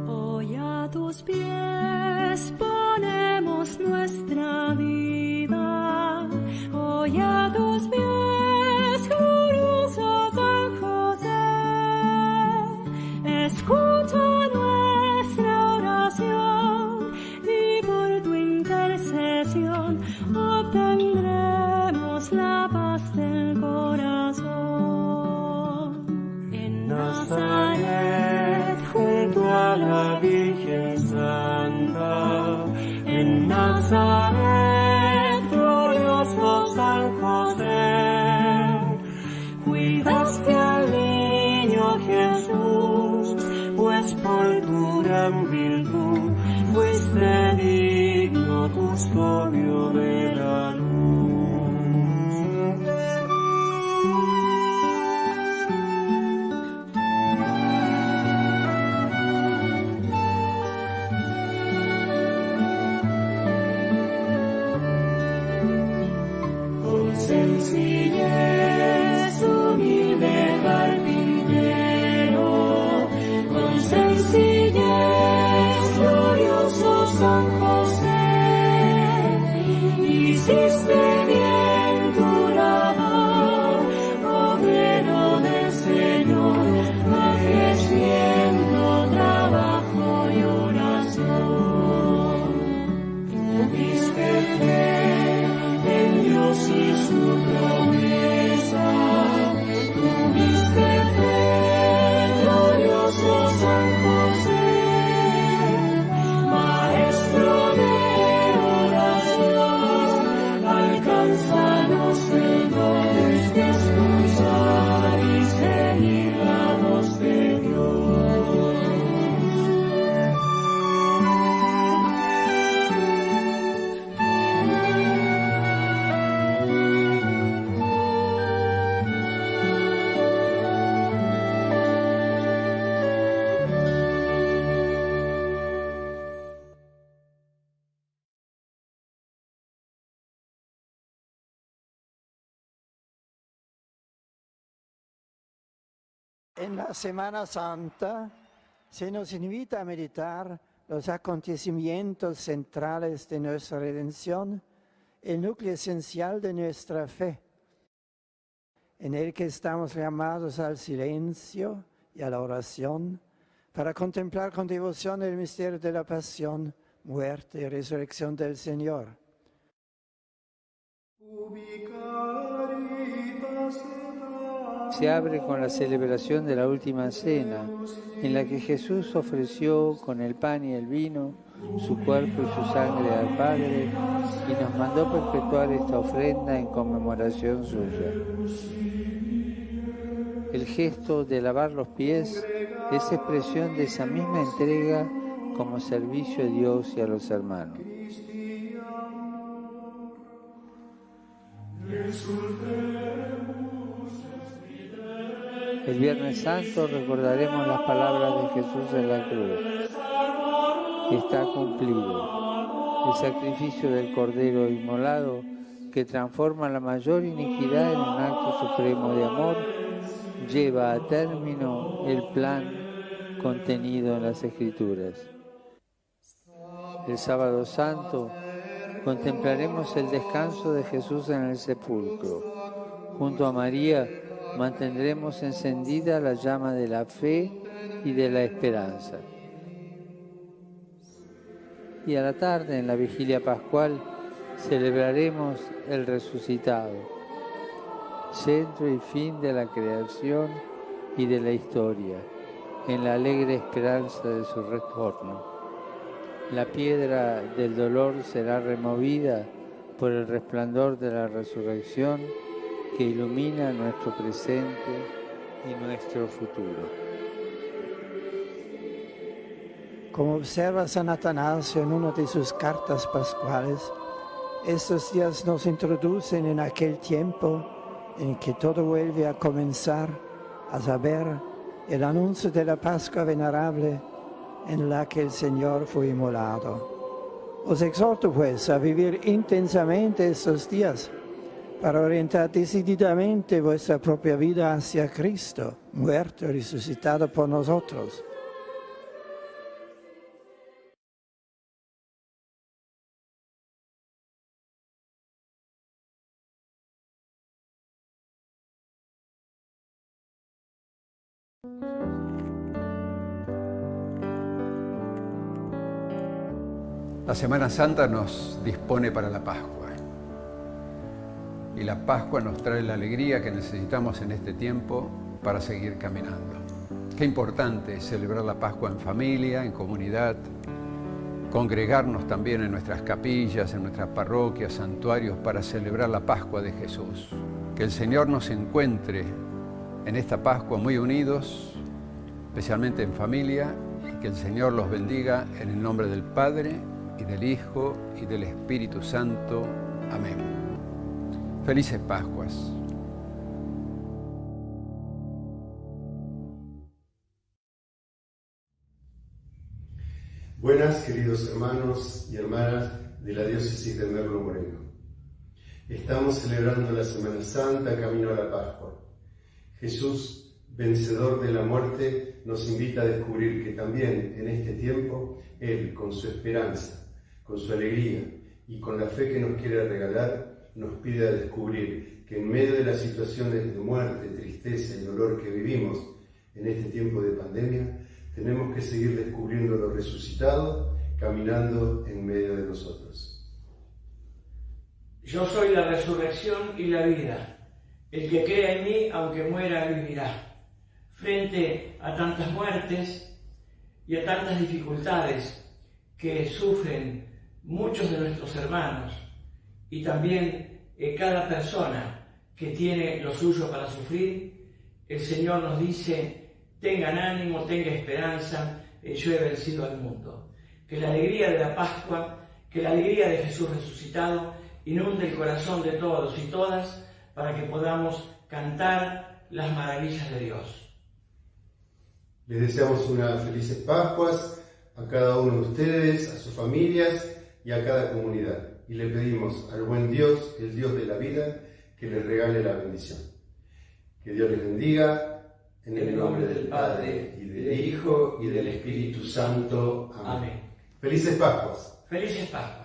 Hoy a tus pies ponemos nuestra vida, hoy a tus pies, glorioso San José, escucha nuestra oración y por tu intercesión obtendremos la paz del corazón. En Nazaret, junto a la Virgen Santa, en Nazaret, glorioso San José, cuidaste al niño Jesús, pues por tu gran virtud fuiste digno custodio de la luz. Sencillez, humilde carpintero, con sencillez, glorioso San José, hiciste bien tu labor, obrero del Señor, ofreciendo trabajo y oración. Tuviste fe en Dios y su promesa, tuviste fe, glorioso San José, maestro de oración, alcánzanos el don de escuchar y seguir la voz de Dios. En la Semana Santa se nos invita a meditar los acontecimientos centrales de nuestra redención, el núcleo esencial de nuestra fe, en el que estamos llamados al silencio y a la oración para contemplar con devoción el misterio de la pasión, muerte y resurrección del Señor. Se abre con la celebración de la Última Cena, en la que Jesús ofreció con el pan y el vino su cuerpo y su sangre al Padre y nos mandó perpetuar esta ofrenda en conmemoración suya. El gesto de lavar los pies es expresión de esa misma entrega como servicio a Dios y a los hermanos. El Viernes Santo recordaremos las palabras de Jesús en la cruz. Está cumplido. El sacrificio del Cordero inmolado que transforma la mayor iniquidad en un acto supremo de amor, lleva a término el plan contenido en las Escrituras. El Sábado Santo contemplaremos el descanso de Jesús en el sepulcro. Junto a María mantendremos encendida la llama de la fe y de la esperanza. Y a la tarde, en la Vigilia Pascual, celebraremos el resucitado, centro y fin de la creación y de la historia, en la alegre esperanza de su retorno. La piedra del dolor será removida por el resplandor de la resurrección que ilumina nuestro presente y nuestro futuro. Como observa San Atanasio en una de sus cartas pascuales, estos días nos introducen en aquel tiempo en que todo vuelve a comenzar, a saber, el anuncio de la Pascua venerable en la que el Señor fue inmolado. Os exhorto pues a vivir intensamente estos días para orientar decididamente vuestra propia vida hacia Cristo, muerto y resucitado por nosotros. La Semana Santa nos dispone para la Pascua. Y la Pascua nos trae la alegría que necesitamos en este tiempo para seguir caminando. Qué importante es celebrar la Pascua en familia, en comunidad, congregarnos también en nuestras capillas, en nuestras parroquias, santuarios, para celebrar la Pascua de Jesús. Que el Señor nos encuentre en esta Pascua muy unidos, especialmente en familia, y que el Señor los bendiga en el nombre del Padre, y del Hijo, y del Espíritu Santo. Amén. Felices Pascuas. Buenas, queridos hermanos y hermanas de la diócesis de Merlo Moreno. Estamos celebrando la Semana Santa, camino a la Pascua. Jesús, vencedor de la muerte, nos invita a descubrir que también en este tiempo Él, con su esperanza, con su alegría y con la fe que nos quiere regalar, nos pide a descubrir que en medio de las situaciones de muerte, tristeza y dolor que vivimos en este tiempo de pandemia, tenemos que seguir descubriendo lo resucitado, caminando en medio de nosotros. Yo soy la resurrección y la vida. El que crea en mí, aunque muera, vivirá. Frente a tantas muertes y a tantas dificultades que sufren muchos de nuestros hermanos, y también cada persona que tiene lo suyo para sufrir, el Señor nos dice: tengan ánimo, tengan esperanza, yo he vencido al mundo. Que la alegría de la Pascua, que la alegría de Jesús resucitado inunde el corazón de todos y todas, para que podamos cantar las maravillas de Dios. Les deseamos unas felices Pascuas a cada uno de ustedes, a sus familias y a cada comunidad. Y le pedimos al buen Dios, el Dios de la vida, que les regale la bendición. Que Dios les bendiga, en el nombre del Padre, y del Hijo, y del Espíritu Santo. Amén. Amén. Felices Pascuas. Felices Pascuas.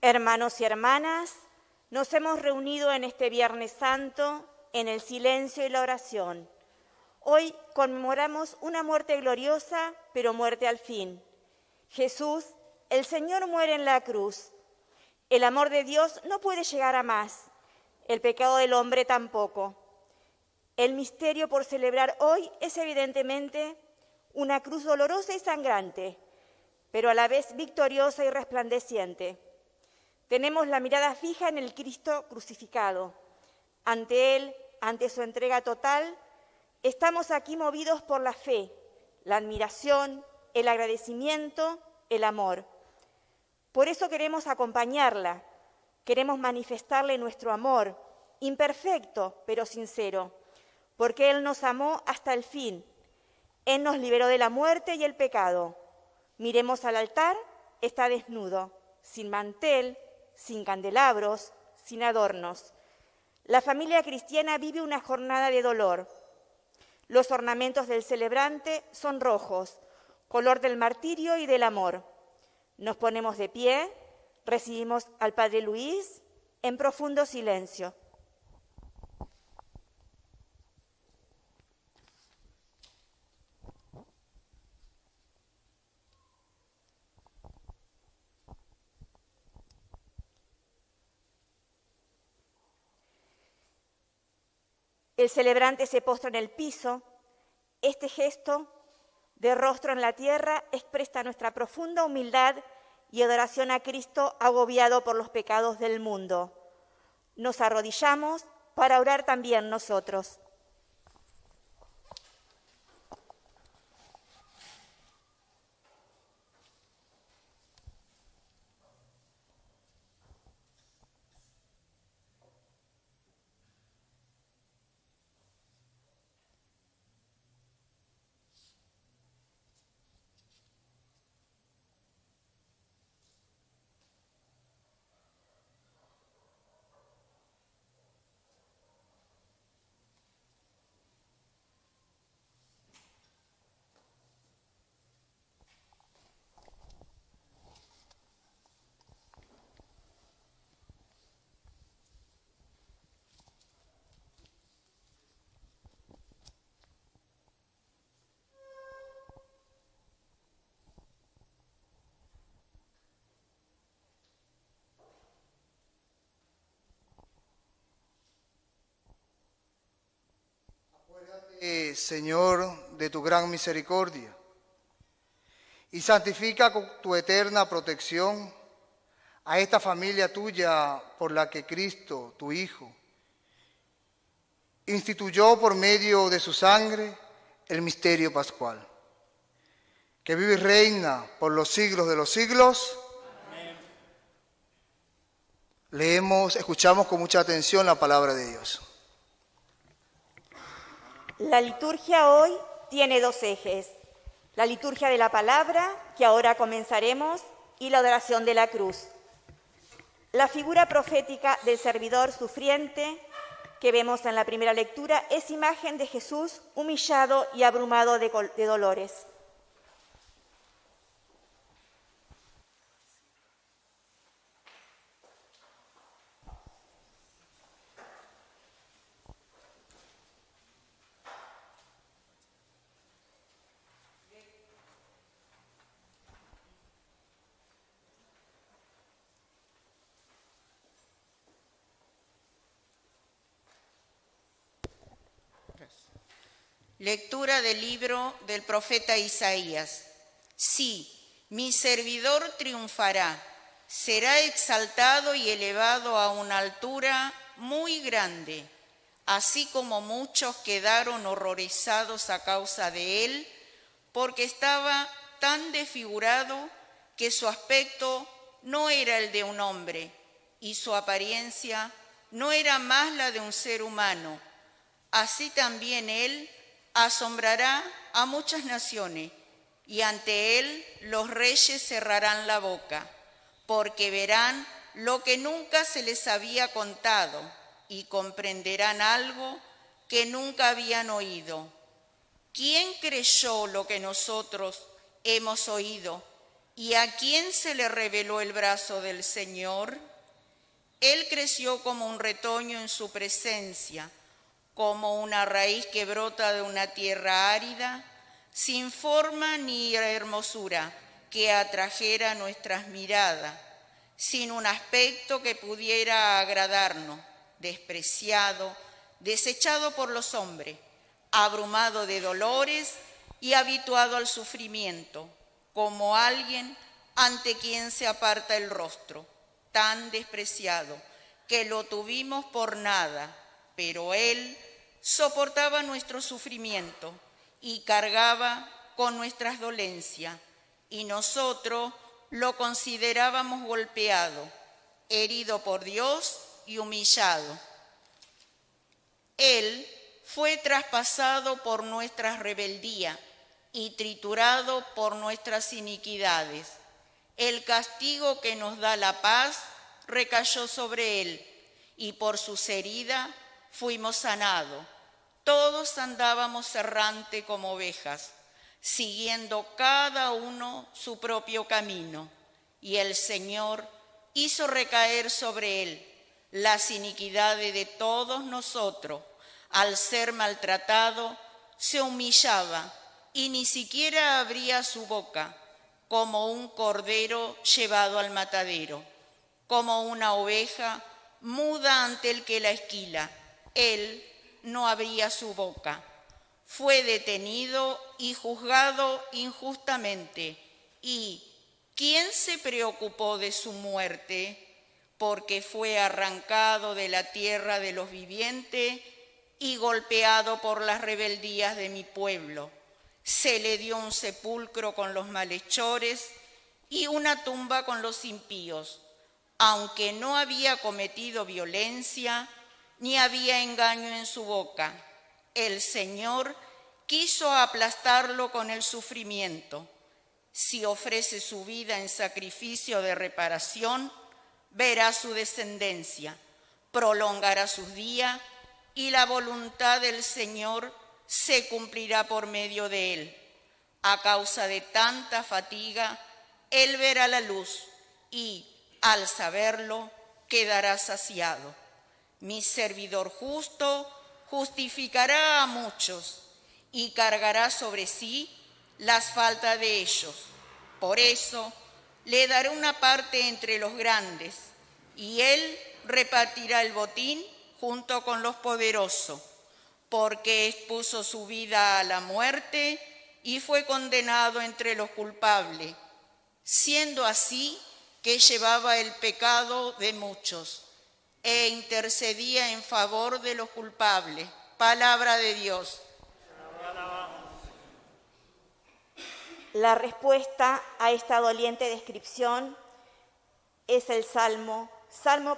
Hermanos y hermanas, nos hemos reunido en este Viernes Santo en el silencio y la oración. Hoy conmemoramos una muerte gloriosa, pero muerte al fin. Jesús, el Señor, muere en la cruz. El amor de Dios no puede llegar a más, el pecado del hombre tampoco. El misterio por celebrar hoy es evidentemente una cruz dolorosa y sangrante, pero a la vez victoriosa y resplandeciente. Tenemos la mirada fija en el Cristo crucificado. Ante Él, ante su entrega total, estamos aquí movidos por la fe, la admiración, el agradecimiento, el amor. Por eso queremos acompañarla, queremos manifestarle nuestro amor, imperfecto pero sincero, porque Él nos amó hasta el fin. Él nos liberó de la muerte y el pecado. Miremos al altar, está desnudo, sin mantel, sin candelabros, sin adornos. La familia cristiana vive una jornada de dolor. Los ornamentos del celebrante son rojos, color del martirio y del amor. Nos ponemos de pie, recibimos al Padre Luis en profundo silencio. El celebrante se postra en el piso. Este gesto de rostro en la tierra expresa nuestra profunda humildad y adoración a Cristo agobiado por los pecados del mundo. Nos arrodillamos para orar también nosotros. Señor, de tu gran misericordia, y santifica con tu eterna protección a esta familia tuya por la que Cristo, tu Hijo, instituyó por medio de su sangre el misterio pascual, que vive y reina por los siglos de los siglos. Amén. Escuchamos con mucha atención la palabra de Dios. La liturgia hoy tiene dos ejes: la liturgia de la palabra, que ahora comenzaremos, y la adoración de la cruz. La figura profética del servidor sufriente que vemos en la primera lectura es imagen de Jesús humillado y abrumado de dolores. Lectura del libro del profeta Isaías. Sí, mi servidor triunfará, será exaltado y elevado a una altura muy grande, así como muchos quedaron horrorizados a causa de él, porque estaba tan desfigurado que su aspecto no era el de un hombre y su apariencia no era más la de un ser humano. Así también él asombrará a muchas naciones, y ante él los reyes cerrarán la boca, porque verán lo que nunca se les había contado y comprenderán algo que nunca habían oído. ¿Quién creyó lo que nosotros hemos oído? ¿Y a quién se le reveló el brazo del Señor? Él creció como un retoño en su presencia, como una raíz que brota de una tierra árida, sin forma ni hermosura que atrajera nuestras miradas, sin un aspecto que pudiera agradarnos, despreciado, desechado por los hombres, abrumado de dolores y habituado al sufrimiento, como alguien ante quien se aparta el rostro, tan despreciado que lo tuvimos por nada, pero Él soportaba nuestro sufrimiento y cargaba con nuestras dolencias, y nosotros lo considerábamos golpeado, herido por Dios y humillado. Él fue traspasado por nuestras rebeldías y triturado por nuestras iniquidades. El castigo que nos da la paz recayó sobre él, y por sus heridas fuimos sanados. Todos andábamos errante como ovejas, siguiendo cada uno su propio camino, y el Señor hizo recaer sobre él las iniquidades de todos nosotros. Al ser maltratado, se humillaba y ni siquiera abría su boca, como un cordero llevado al matadero, como una oveja muda ante el que la esquila. Él no abría su boca. Fue detenido y juzgado injustamente. ¿Y quién se preocupó de su muerte? Porque fue arrancado de la tierra de los vivientes y golpeado por las rebeldías de mi pueblo. Se le dio un sepulcro con los malhechores y una tumba con los impíos, aunque no había cometido violencia ni había engaño en su boca. El Señor quiso aplastarlo con el sufrimiento. Si ofrece su vida en sacrificio de reparación, verá su descendencia, prolongará sus días, y la voluntad del Señor se cumplirá por medio de él. A causa de tanta fatiga, él verá la luz y, al saberlo, quedará saciado. Mi servidor justo justificará a muchos y cargará sobre sí las faltas de ellos. Por eso le daré una parte entre los grandes, y él repartirá el botín junto con los poderosos, porque expuso su vida a la muerte y fue condenado entre los culpables, siendo así que llevaba el pecado de muchos e intercedía en favor de los culpables. Palabra de Dios. La respuesta a esta doliente descripción es el Salmo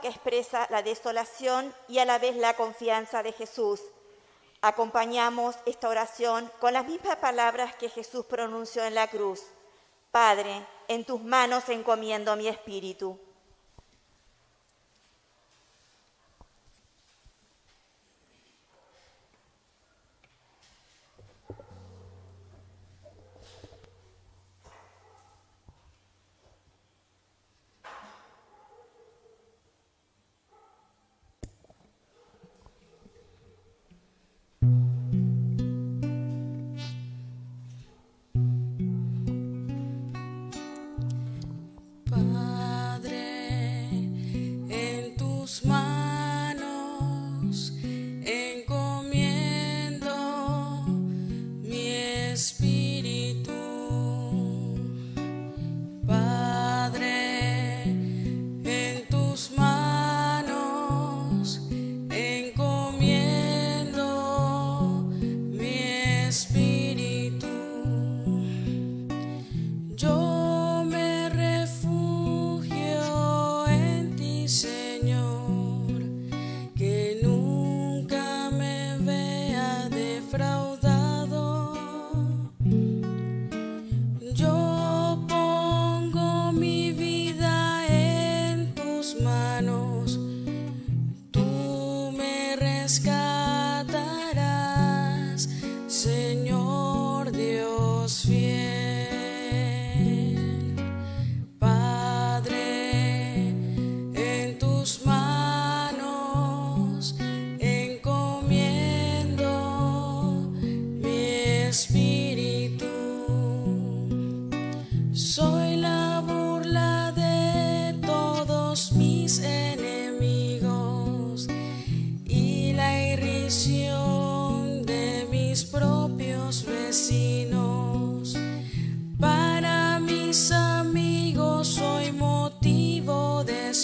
que expresa la desolación y a la vez la confianza de Jesús. Acompañamos esta oración con las mismas palabras que Jesús pronunció en la cruz. Padre, en tus manos encomiendo mi espíritu. Padre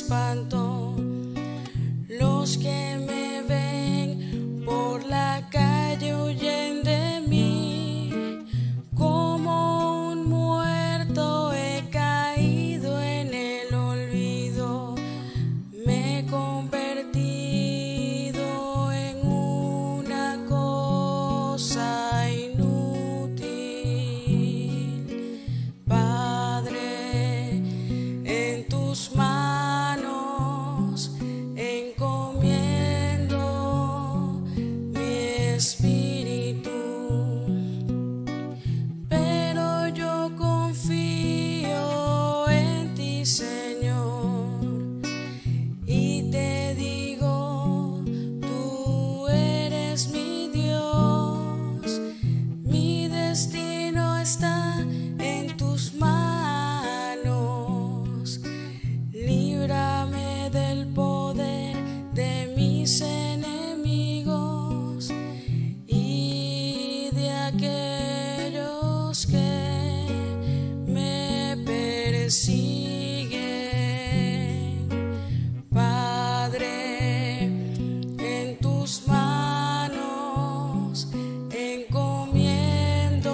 espanto. Los que me ven por la calle huyen de mí. Como un muerto he caído en el olvido. Me he convertido en una cosa inútil. Padre, en tus manos encomiendo mi espíritu. Pero yo confío en ti, Señor, y te digo, tú eres mi Dios. Mi destino está en tus manos. Líbrame del poder de mis enemigos y de aquellos que me persiguen. Padre, en tus manos encomiendo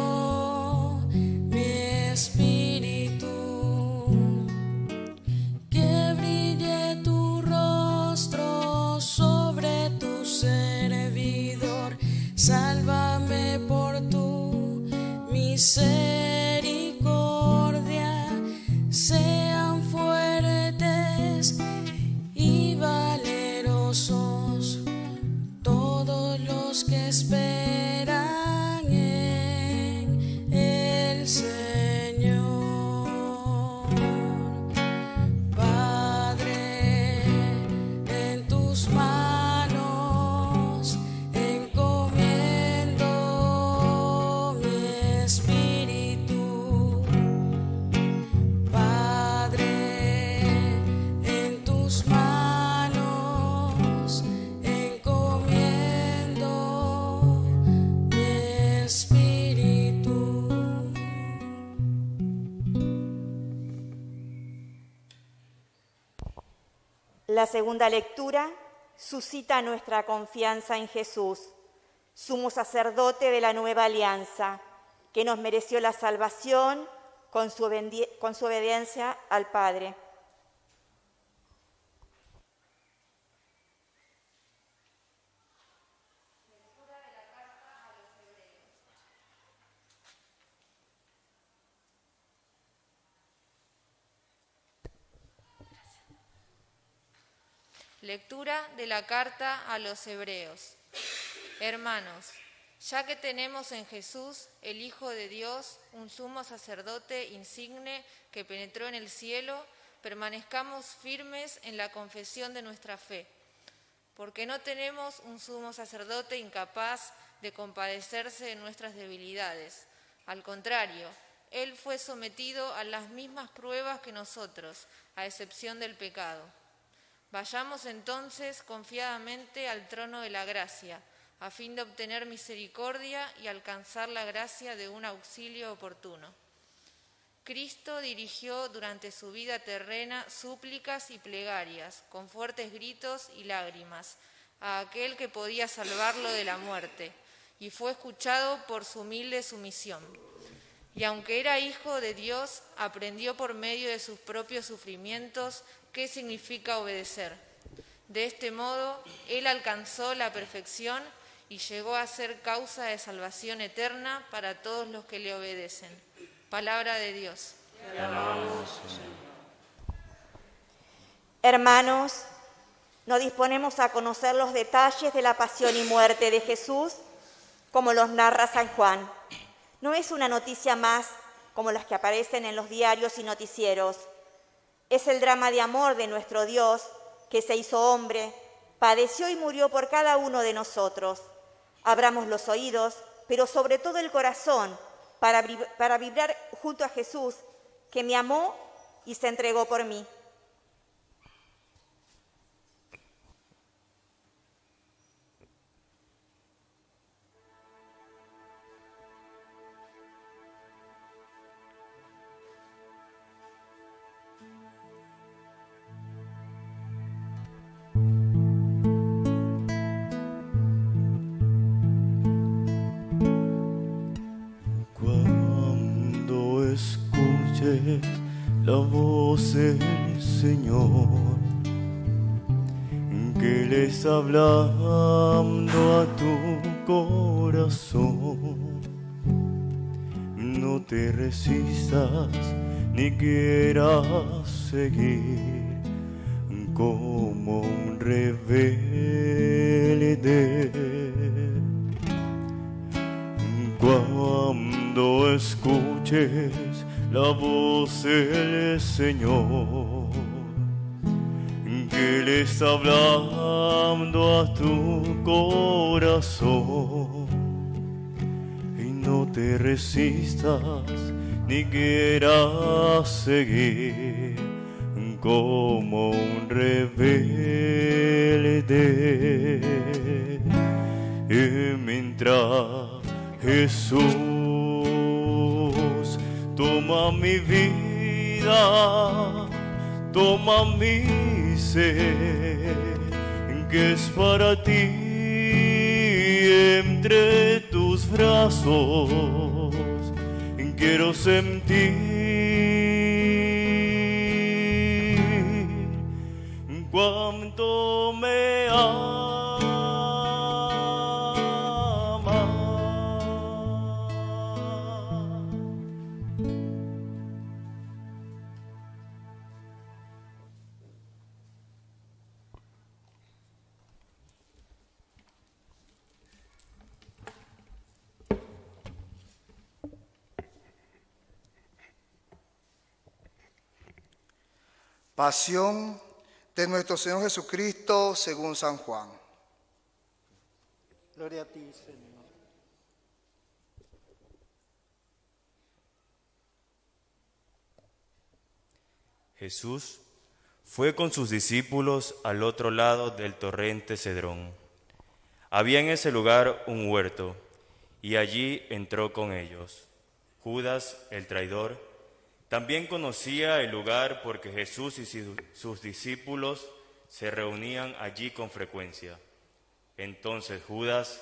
mi espíritu. Que brille tu rostro sobre tu servidor. Sálvame por tu misericordia. Sean fuertes y valerosos todos los que esperan en el Señor. Padre, en tus manos encomiendo mi espíritu. Padre, en tus manos encomiendo mi espíritu. La segunda lectura suscita nuestra confianza en Jesús, sumo sacerdote de la nueva alianza, que nos mereció la salvación con su obediencia al Padre. Lectura de la carta a los Hebreos. Hermanos, ya que tenemos en Jesús, el Hijo de Dios, un sumo sacerdote insigne que penetró en el cielo, permanezcamos firmes en la confesión de nuestra fe, porque no tenemos un sumo sacerdote incapaz de compadecerse de nuestras debilidades. Al contrario, Él fue sometido a las mismas pruebas que nosotros, a excepción del pecado. Vayamos entonces confiadamente al trono de la gracia, a fin de obtener misericordia y alcanzar la gracia de un auxilio oportuno. Cristo dirigió durante su vida terrena súplicas y plegarias, con fuertes gritos y lágrimas, a aquel que podía salvarlo de la muerte, y fue escuchado por su humilde sumisión. Y aunque era hijo de Dios, aprendió por medio de sus propios sufrimientos qué significa obedecer. De este modo, Él alcanzó la perfección y llegó a ser causa de salvación eterna para todos los que le obedecen. Palabra de Dios. Te alabamos, Señor. Hermanos, nos disponemos a conocer los detalles de la pasión y muerte de Jesús, como los narra San Juan. No es una noticia más como las que aparecen en los diarios y noticieros. Es el drama de amor de nuestro Dios, que se hizo hombre, padeció y murió por cada uno de nosotros. Abramos los oídos, pero sobre todo el corazón, para vibrar junto a Jesús, que me amó y se entregó por mí. la voz del Señor, que le está hablando a tu corazón. No te resistas ni quieras seguir como un rebelde. Cuando escuches la voz del Señor, que le está hablando a tu corazón, y no te resistas ni quieras seguir como un rebelde. Y mientras Jesús toma mi vida, toma mi ser, que es para ti, entre tus brazos quiero sentir cuánto me amas. Pasión de nuestro Señor Jesucristo según San Juan. Gloria a ti, Señor. Jesús fue con sus discípulos al otro lado del torrente Cedrón. Había en ese lugar un huerto, y allí entró con ellos. Judas, el traidor, también conocía el lugar porque Jesús y sus discípulos se reunían allí con frecuencia. Entonces Judas,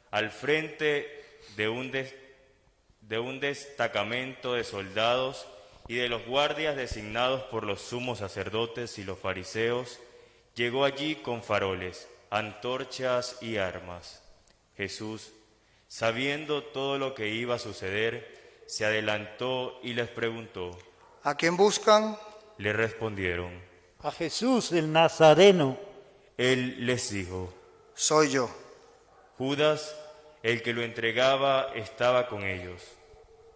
al frente de un destacamento de soldados y de los guardias designados por los sumos sacerdotes y los fariseos, llegó allí con faroles, antorchas y armas. Jesús, sabiendo todo lo que iba a suceder, se adelantó y les preguntó: ¿A quién buscan? Le respondieron: a Jesús el Nazareno. Él les dijo: Soy yo. Judas, el que lo entregaba, estaba con ellos.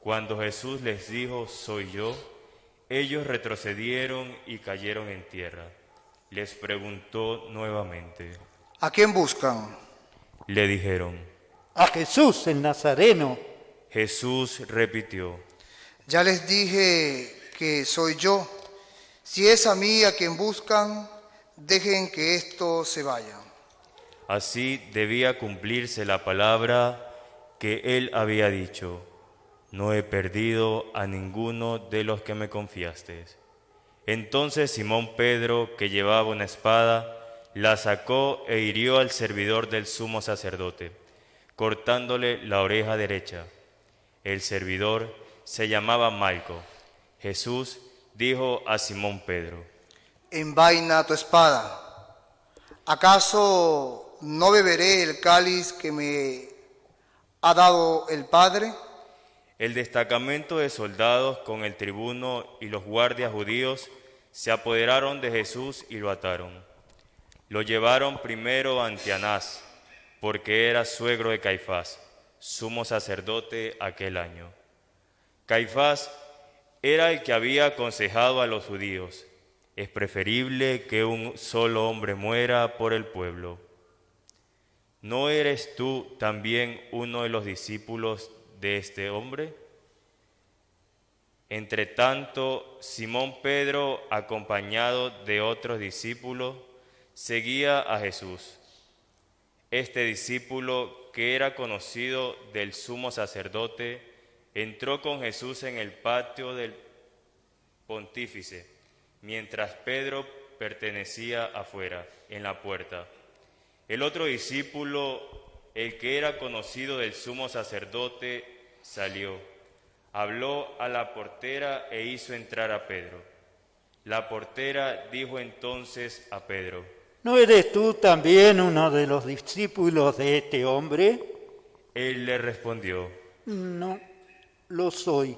Cuando Jesús les dijo: soy yo, ellos retrocedieron y cayeron en tierra. Les preguntó nuevamente: ¿A quién buscan? Le dijeron: A Jesús el Nazareno. Jesús repitió: Ya les dije que soy yo. Si es a mí a quien buscan, dejen que estos se vayan. Así debía cumplirse la palabra que él había dicho: no he perdido a ninguno de los que me confiaste. Entonces Simón Pedro, que llevaba una espada, la sacó e hirió al servidor del sumo sacerdote, cortándole la oreja derecha. El servidor se llamaba Malco. Jesús dijo a Simón Pedro: Envaina tu espada. ¿Acaso no beberé el cáliz que me ha dado el Padre? El destacamento de soldados con el tribuno y los guardias judíos se apoderaron de Jesús y lo ataron. Lo llevaron primero ante Anás, porque era suegro de Caifás, sumo sacerdote aquel año. Caifás era el que había aconsejado a los judíos: es preferible que un solo hombre muera por el pueblo. ¿No eres tú también uno de los discípulos de este hombre? Entretanto, Simón Pedro, acompañado de otros discípulos, seguía a Jesús. Este discípulo, que era conocido del sumo sacerdote, entró con Jesús en el patio del pontífice, mientras Pedro permanecía afuera, en la puerta. El otro discípulo, el que era conocido del sumo sacerdote, salió. habló a la portera e hizo entrar a Pedro. La portera dijo entonces a Pedro: ¿No eres tú también uno de los discípulos de este hombre? Él le respondió: No, lo soy.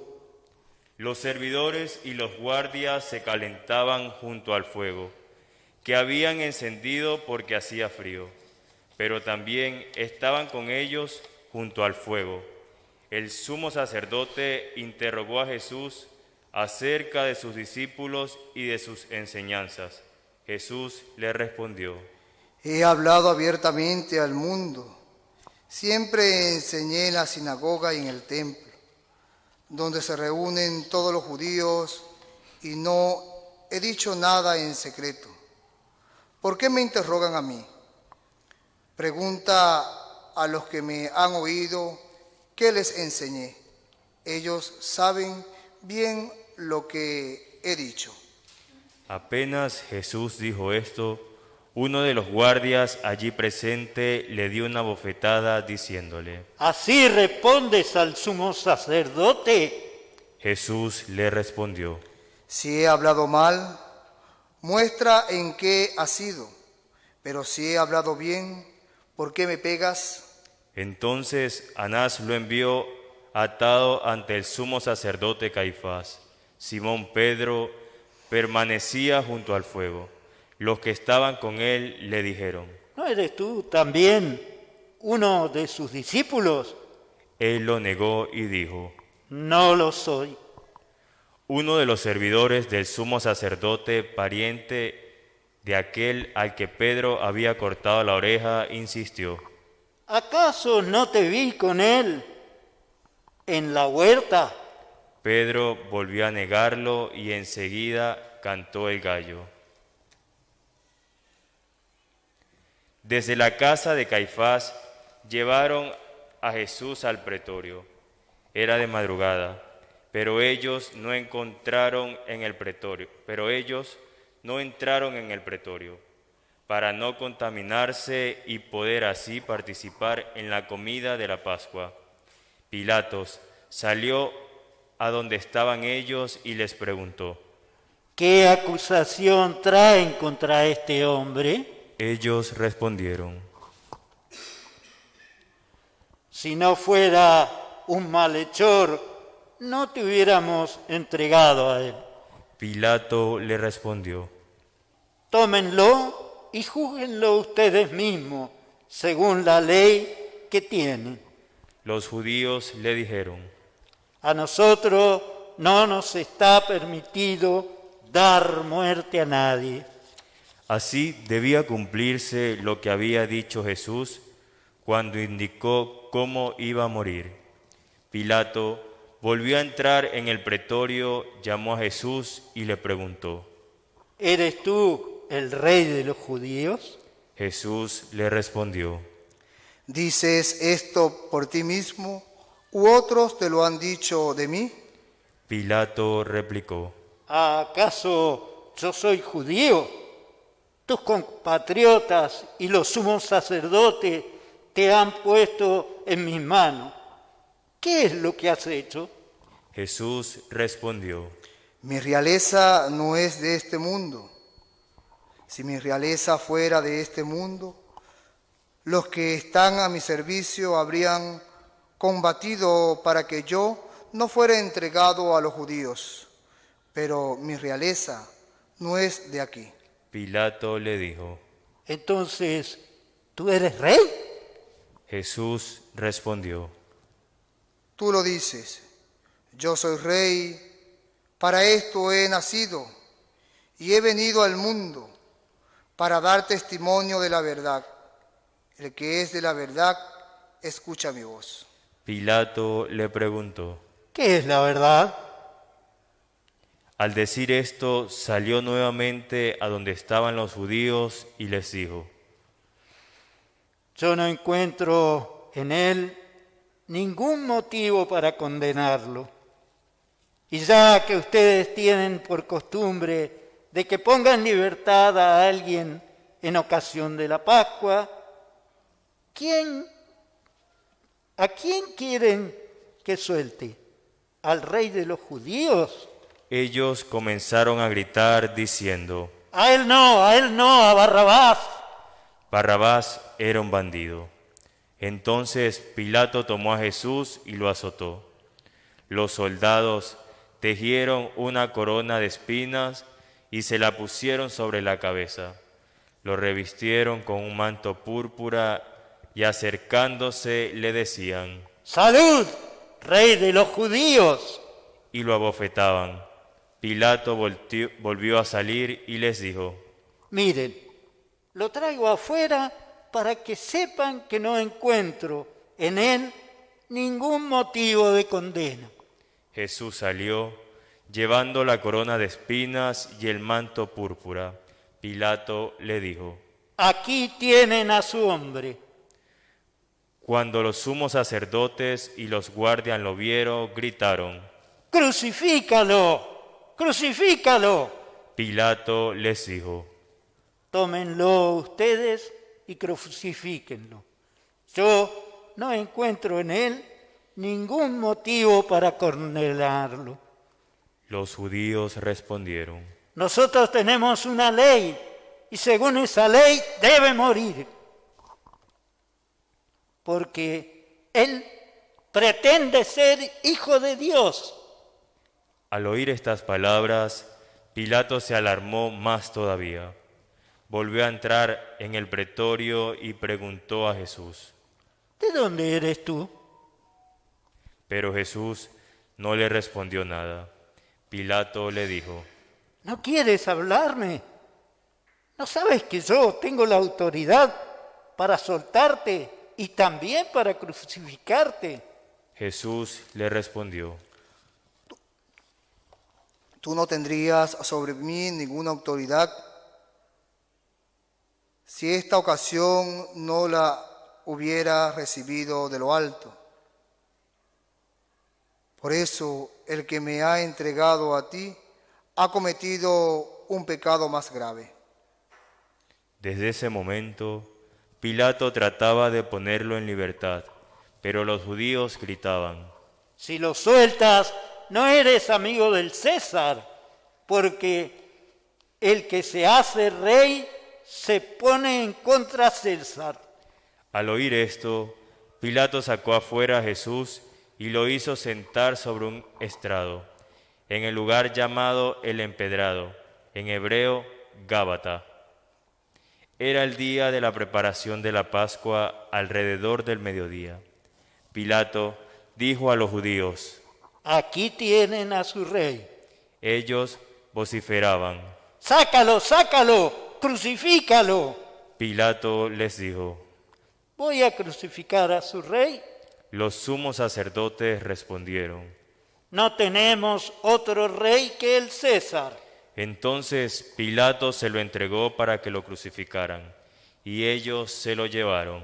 Los servidores y los guardias se calentaban junto al fuego, que habían encendido porque hacía frío, pero también estaban con ellos junto al fuego. El sumo sacerdote interrogó a Jesús acerca de sus discípulos y de sus enseñanzas. Jesús le respondió: He hablado abiertamente al mundo. Siempre enseñé en la sinagoga y en el templo, donde se reúnen todos los judíos, y no he dicho nada en secreto. ¿Por qué me interrogan a mí? Pregunta a los que me han oído qué les enseñé. Ellos saben bien lo que he dicho. Apenas Jesús dijo esto, uno de los guardias allí presente le dio una bofetada diciéndole: ¿Así respondes al sumo sacerdote? Jesús le respondió: Si he hablado mal, muestra en qué ha sido. Pero si he hablado bien, ¿por qué me pegas? Entonces Anás lo envió atado ante el sumo sacerdote Caifás. Simón Pedro permanecía junto al fuego. Los que estaban con él le dijeron: ¿No eres tú también uno de sus discípulos? Él lo negó y dijo: No lo soy. Uno de los servidores del sumo sacerdote, pariente de aquel al que Pedro había cortado la oreja, insistió: ¿Acaso no te vi con él en la huerta? Pedro volvió a negarlo y enseguida cantó el gallo. Desde la casa de Caifás llevaron a Jesús al pretorio. Era de madrugada, pero ellos no entraron en el pretorio, para no contaminarse y poder así participar en la comida de la Pascua. Pilatos salió a donde estaban ellos y les preguntó: ¿Qué acusación traen contra este hombre? Ellos respondieron: Si no fuera un malhechor, no te hubiéramos entregado a él. Pilato le respondió: Tómenlo y júzguenlo ustedes mismos, según la ley que tienen. Los judíos le dijeron: A nosotros no nos está permitido dar muerte a nadie. Así debía cumplirse lo que había dicho Jesús cuando indicó cómo iba a morir. Pilato volvió a entrar en el pretorio, llamó a Jesús y le preguntó: ¿Eres tú el rey de los judíos? Jesús le respondió: ¿Dices esto por ti mismo u otros te lo han dicho de mí? Pilato replicó: ¿Acaso yo soy judío? Tus compatriotas y los sumos sacerdotes te han puesto en mis manos. ¿Qué es lo que has hecho? Jesús respondió: Mi realeza no es de este mundo. Si mi realeza fuera de este mundo, los que están a mi servicio habrían combatido para que yo no fuera entregado a los judíos. Pero mi realeza no es de aquí. Pilato le dijo: Entonces, ¿tú eres rey? Jesús respondió: Tú lo dices, yo soy rey, para esto he nacido y he venido al mundo, para dar testimonio de la verdad. El que es de la verdad, escucha mi voz. Pilato le preguntó: ¿Qué es la verdad? Al decir esto, salió nuevamente a donde estaban los judíos y les dijo: Yo no encuentro en él ningún motivo para condenarlo. Y ya que ustedes tienen por costumbre de que pongan libertad a alguien en ocasión de la Pascua, ¿a quién quieren que suelte? al rey de los judíos? Ellos comenzaron a gritar diciendo: A él no, a Barrabás. Barrabás era un bandido. Entonces Pilato tomó a Jesús y lo azotó. Los soldados tejieron una corona de espinas y se la pusieron sobre la cabeza. Lo revistieron con un manto púrpura y acercándose le decían: ¡Salud, rey de los judíos! Y lo abofetaban. Pilato volvió a salir y les dijo: Miren, lo traigo afuera para que sepan que no encuentro en él ningún motivo de condena. Jesús salió, llevando la corona de espinas y el manto púrpura. Pilato le dijo: Aquí tienen a su hombre. Cuando los sumos sacerdotes y los guardias lo vieron, gritaron: ¡Crucifícalo! ¡Crucifícalo! Pilato les dijo: Tómenlo ustedes y crucifíquenlo. Yo no encuentro en él ningún motivo para condenarlo. Los judíos respondieron: Nosotros tenemos una ley y según esa ley debe morir. Porque él pretende ser hijo de Dios. Al oír estas palabras, Pilato se alarmó más todavía. Volvió a entrar en el pretorio y preguntó a Jesús: ¿De dónde eres tú? Pero Jesús no le respondió nada. Pilato le dijo: ¿No quieres hablarme? ¿No sabes que yo tengo la autoridad para soltarte y también para crucificarte? Jesús le respondió: Tú no tendrías sobre mí ninguna autoridad si esta ocasión no la hubiera recibido de lo alto. Por eso el que me ha entregado a ti ha cometido un pecado más grave. Desde ese momento, Pilato trataba de ponerlo en libertad, pero los judíos gritaban: Si lo sueltas, no eres amigo del César, porque el que se hace rey se pone en contra de César. Al oír esto, Pilato sacó afuera a Jesús y lo hizo sentar sobre un estrado, en el lugar llamado el Empedrado, en hebreo Gábata. Era el día de la preparación de la Pascua, alrededor del mediodía. Pilato dijo a los judíos: Aquí tienen a su rey. Ellos vociferaban: ¡Sácalo, sácalo! ¡Crucifícalo! Pilato les dijo: ¿Voy a crucificar a su rey? Los sumos sacerdotes respondieron: No tenemos otro rey que el César. Entonces Pilato se lo entregó para que lo crucificaran, y ellos se lo llevaron.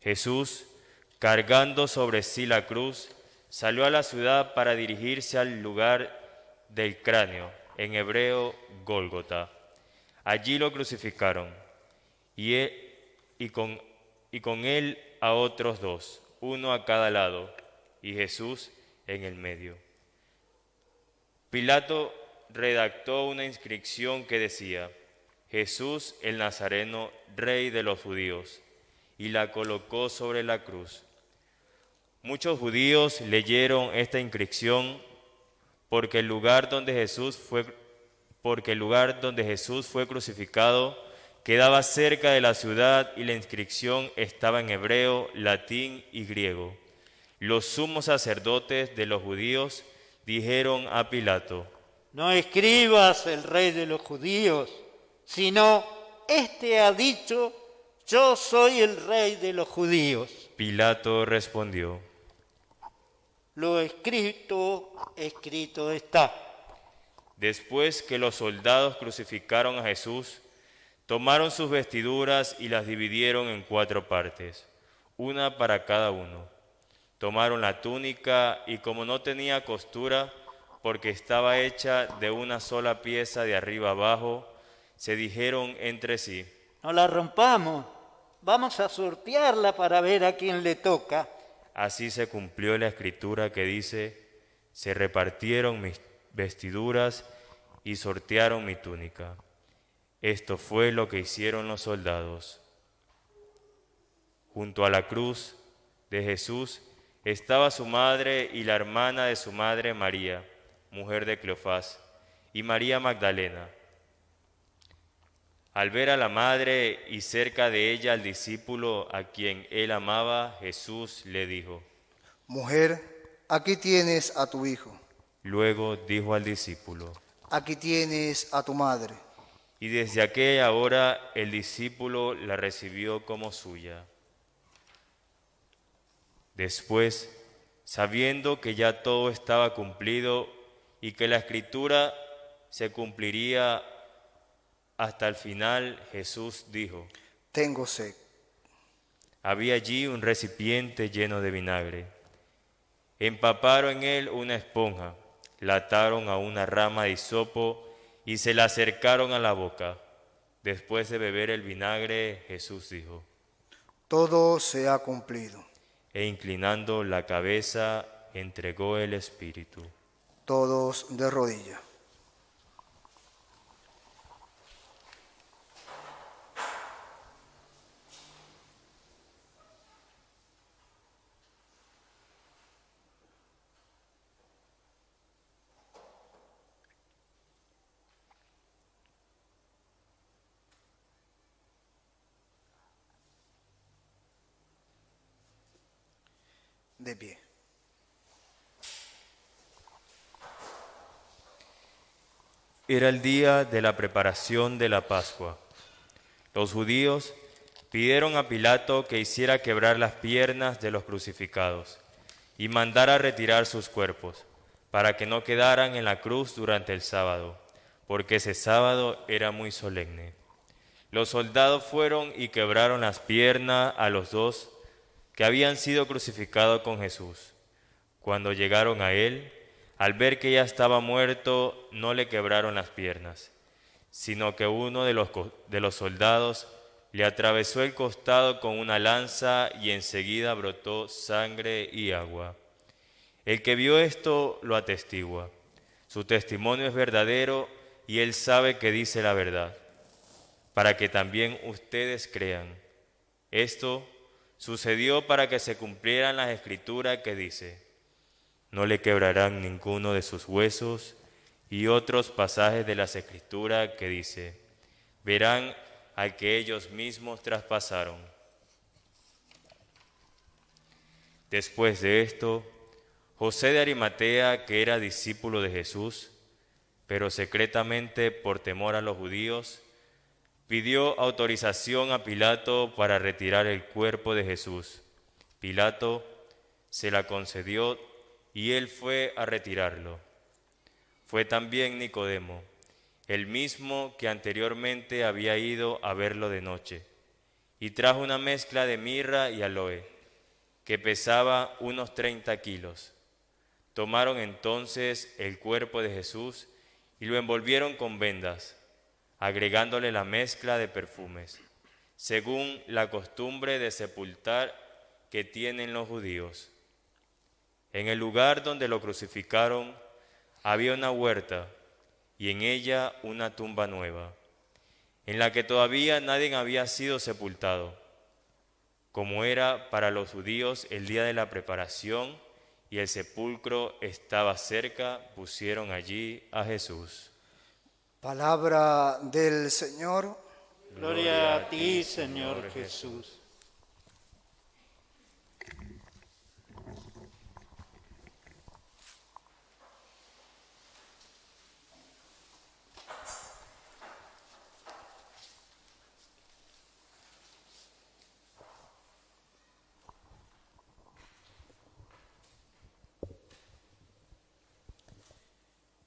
Jesús, cargando sobre sí la cruz, salió a la ciudad para dirigirse al lugar del cráneo, en hebreo Gólgota. Allí lo crucificaron, y con él a otros dos, uno a cada lado, y Jesús en el medio. Pilato redactó una inscripción que decía: Jesús el Nazareno, Rey de los judíos, y la colocó sobre la cruz. Muchos judíos leyeron esta inscripción porque el lugar donde Jesús fue crucificado quedaba cerca de la ciudad y la inscripción estaba en hebreo, latín y griego. Los sumos sacerdotes de los judíos dijeron a Pilato: No escribas el rey de los judíos, sino este ha dicho: Yo soy el rey de los judíos. Pilato respondió: Lo escrito, escrito está. Después que los soldados crucificaron a Jesús, tomaron sus vestiduras y las dividieron en 4 partes, una para cada uno. Tomaron la túnica y como no tenía costura, porque estaba hecha de una sola pieza de arriba abajo, se dijeron entre sí: No la rompamos, vamos a sortearla para ver a quién le toca. así se cumplió la escritura que dice: se repartieron mis vestiduras y sortearon mi túnica. Esto fue lo que hicieron los soldados. Junto a la cruz de Jesús estaba su madre y la hermana de su madre María, mujer de Cleofás, y María Magdalena. Al ver a la madre y cerca de ella al discípulo a quien él amaba, Jesús le dijo: Mujer, aquí tienes a tu hijo. Luego dijo al discípulo: Aquí tienes a tu madre. Y desde aquella hora el discípulo la recibió como suya. Después, sabiendo que ya todo estaba cumplido y que la escritura se cumpliría hasta el final, Jesús dijo: Tengo sed. Había allí un recipiente lleno de vinagre. Empaparon en él una esponja, la ataron a una rama de hisopo y se la acercaron a la boca. Después de beber el vinagre, Jesús dijo: Todo se ha cumplido. E inclinando la cabeza, entregó el espíritu. Todos de rodillas. De pie. Era el día de la preparación de la Pascua. Los judíos pidieron a Pilato que hiciera quebrar las piernas de los crucificados y mandara retirar sus cuerpos, para que no quedaran en la cruz durante el sábado, porque ese sábado era muy solemne. Los soldados fueron y quebraron las piernas a los dos que habían sido crucificados con Jesús. Cuando llegaron a él, al ver que ya estaba muerto, no le quebraron las piernas, sino que uno de los soldados le atravesó el costado con una lanza y enseguida brotó sangre y agua. El que vio esto lo atestigua. Su testimonio es verdadero y él sabe que dice la verdad, para que también ustedes crean. Esto sucedió para que se cumplieran las escrituras que dice: no le quebrarán ninguno de sus huesos, y otros pasajes de las escrituras que dice: verán al que ellos mismos traspasaron. Después de esto, José de Arimatea, que era discípulo de Jesús, pero secretamente por temor a los judíos, pidió autorización a Pilato para retirar el cuerpo de Jesús. Pilato se la concedió y él fue a retirarlo. Fue también Nicodemo, el mismo que anteriormente había ido a verlo de noche, y trajo una mezcla de mirra y aloe, que pesaba unos 30 kilos. Tomaron entonces el cuerpo de Jesús y lo envolvieron con vendas, agregándole la mezcla de perfumes, según la costumbre de sepultar que tienen los judíos. En el lugar donde lo crucificaron había una huerta y en ella una tumba nueva, en la que todavía nadie había sido sepultado. Como era para los judíos el día de la preparación y el sepulcro estaba cerca, pusieron allí a Jesús. Palabra del Señor. Gloria a ti, Señor Jesús.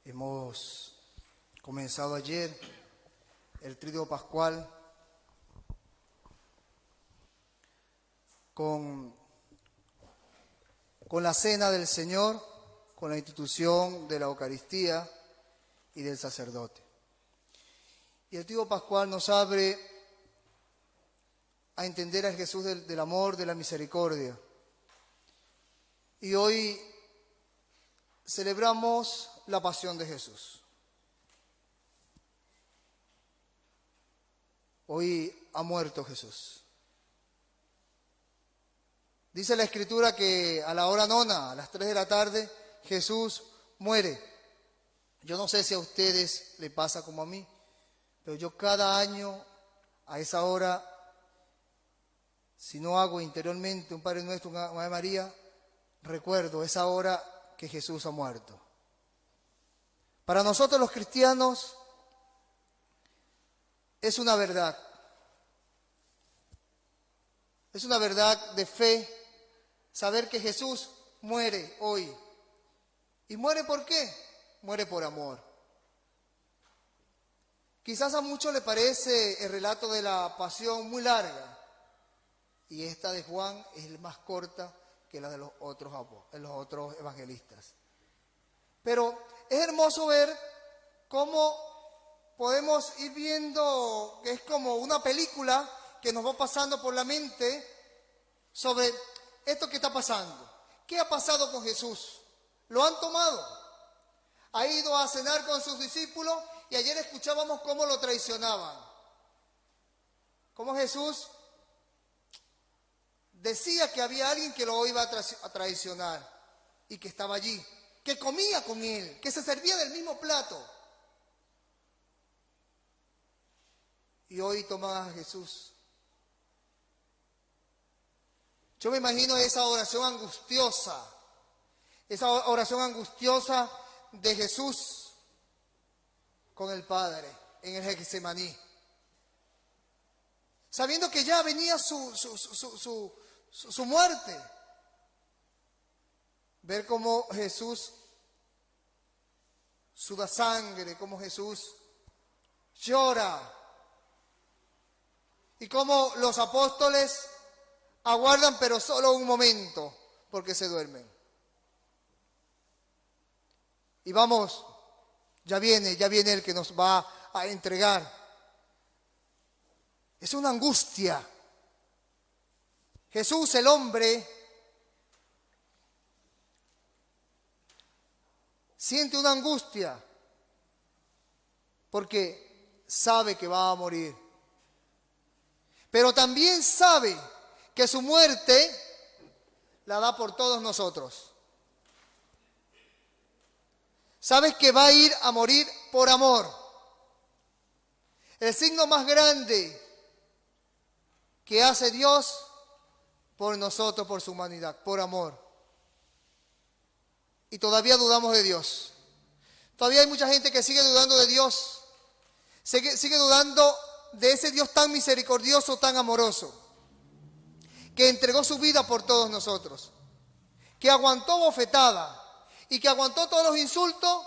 Hemos comenzado ayer el Triduo Pascual con la cena del Señor, con la institución de la Eucaristía y del sacerdote. Y el Triduo Pascual nos abre a entender al Jesús del amor, de la misericordia, Y hoy celebramos la pasión de Jesús. Hoy ha muerto Jesús. Dice la Escritura que a la hora nona, a las 3 de la tarde, Jesús muere. Yo no sé si a ustedes le pasa como a mí, pero yo cada año a esa hora, si no hago interiormente un Padre Nuestro, una Ave María, recuerdo esa hora que Jesús ha muerto. Para nosotros los cristianos es una verdad. Es una verdad de fe saber que Jesús muere hoy. ¿Y muere por qué? Muere por amor. Quizás a muchos les parece el relato de la pasión muy larga, y esta de Juan es más corta que la de los otros evangelistas. Pero es hermoso ver cómo podemos ir viendo que es como una película que nos va pasando por la mente sobre esto que está pasando. ¿Qué ha pasado con Jesús? ¿Lo han tomado? Ha ido a cenar con sus discípulos y ayer escuchábamos cómo lo traicionaban. Cómo Jesús decía que había alguien que lo iba a traicionar y que estaba allí, que comía con él, que se servía del mismo plato. Y hoy toman a Jesús. Yo me imagino esa oración angustiosa de Jesús con el Padre en el Getsemaní, sabiendo que ya venía su muerte. Ver cómo Jesús suda sangre, cómo Jesús llora y cómo los apóstoles aguardan pero solo un momento porque se duermen. Y vamos, ya viene el que nos va a entregar. Es una angustia. Jesús, el hombre, siente una angustia porque sabe que va a morir. Pero también sabe que su muerte la da por todos nosotros. Sabes que va a ir a morir por amor. El signo más grande que hace Dios por nosotros, por su humanidad, por amor. Y todavía dudamos de Dios. Todavía hay mucha gente que sigue dudando de Dios. Sigue dudando de ese Dios tan misericordioso, tan amoroso, que entregó su vida por todos nosotros, que aguantó bofetada y que aguantó todos los insultos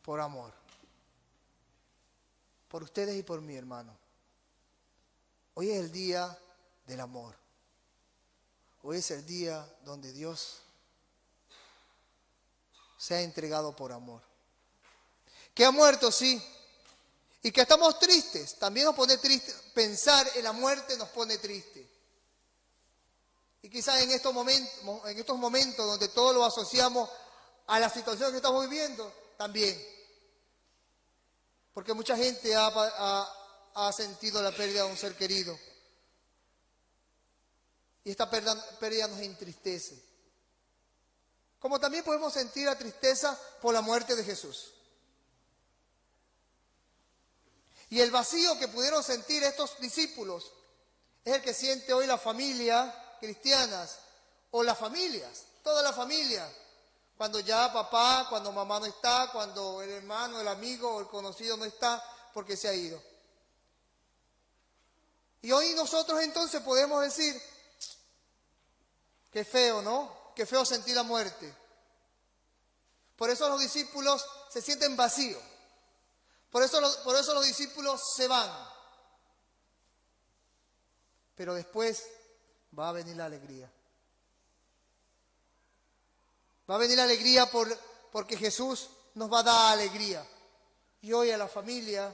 por amor. Por ustedes y por mí, hermano. Hoy es el día del amor. Hoy es el día donde Dios se ha entregado por amor. Que ha muerto, sí. Y que estamos tristes. También nos pone triste. Pensar en la muerte nos pone triste. Y quizás en estos momentos donde todo lo asociamos a la situación que estamos viviendo, también. Porque mucha gente ha sentido la pérdida de un ser querido. Y esta pérdida nos entristece. Como también podemos sentir la tristeza por la muerte de Jesús. Y el vacío que pudieron sentir estos discípulos es el que siente hoy la familia cristianas o las familias, toda la familia. Cuando ya papá, cuando mamá no está, cuando el hermano, el amigo o el conocido no está porque se ha ido. Y hoy nosotros entonces podemos decir, qué feo, ¿no? Qué feo sentir la muerte. Por eso los discípulos se sienten vacíos. Por eso los discípulos se van. Pero después va a venir la alegría. Va a venir la alegría porque Jesús nos va a dar alegría. Y hoy a la familia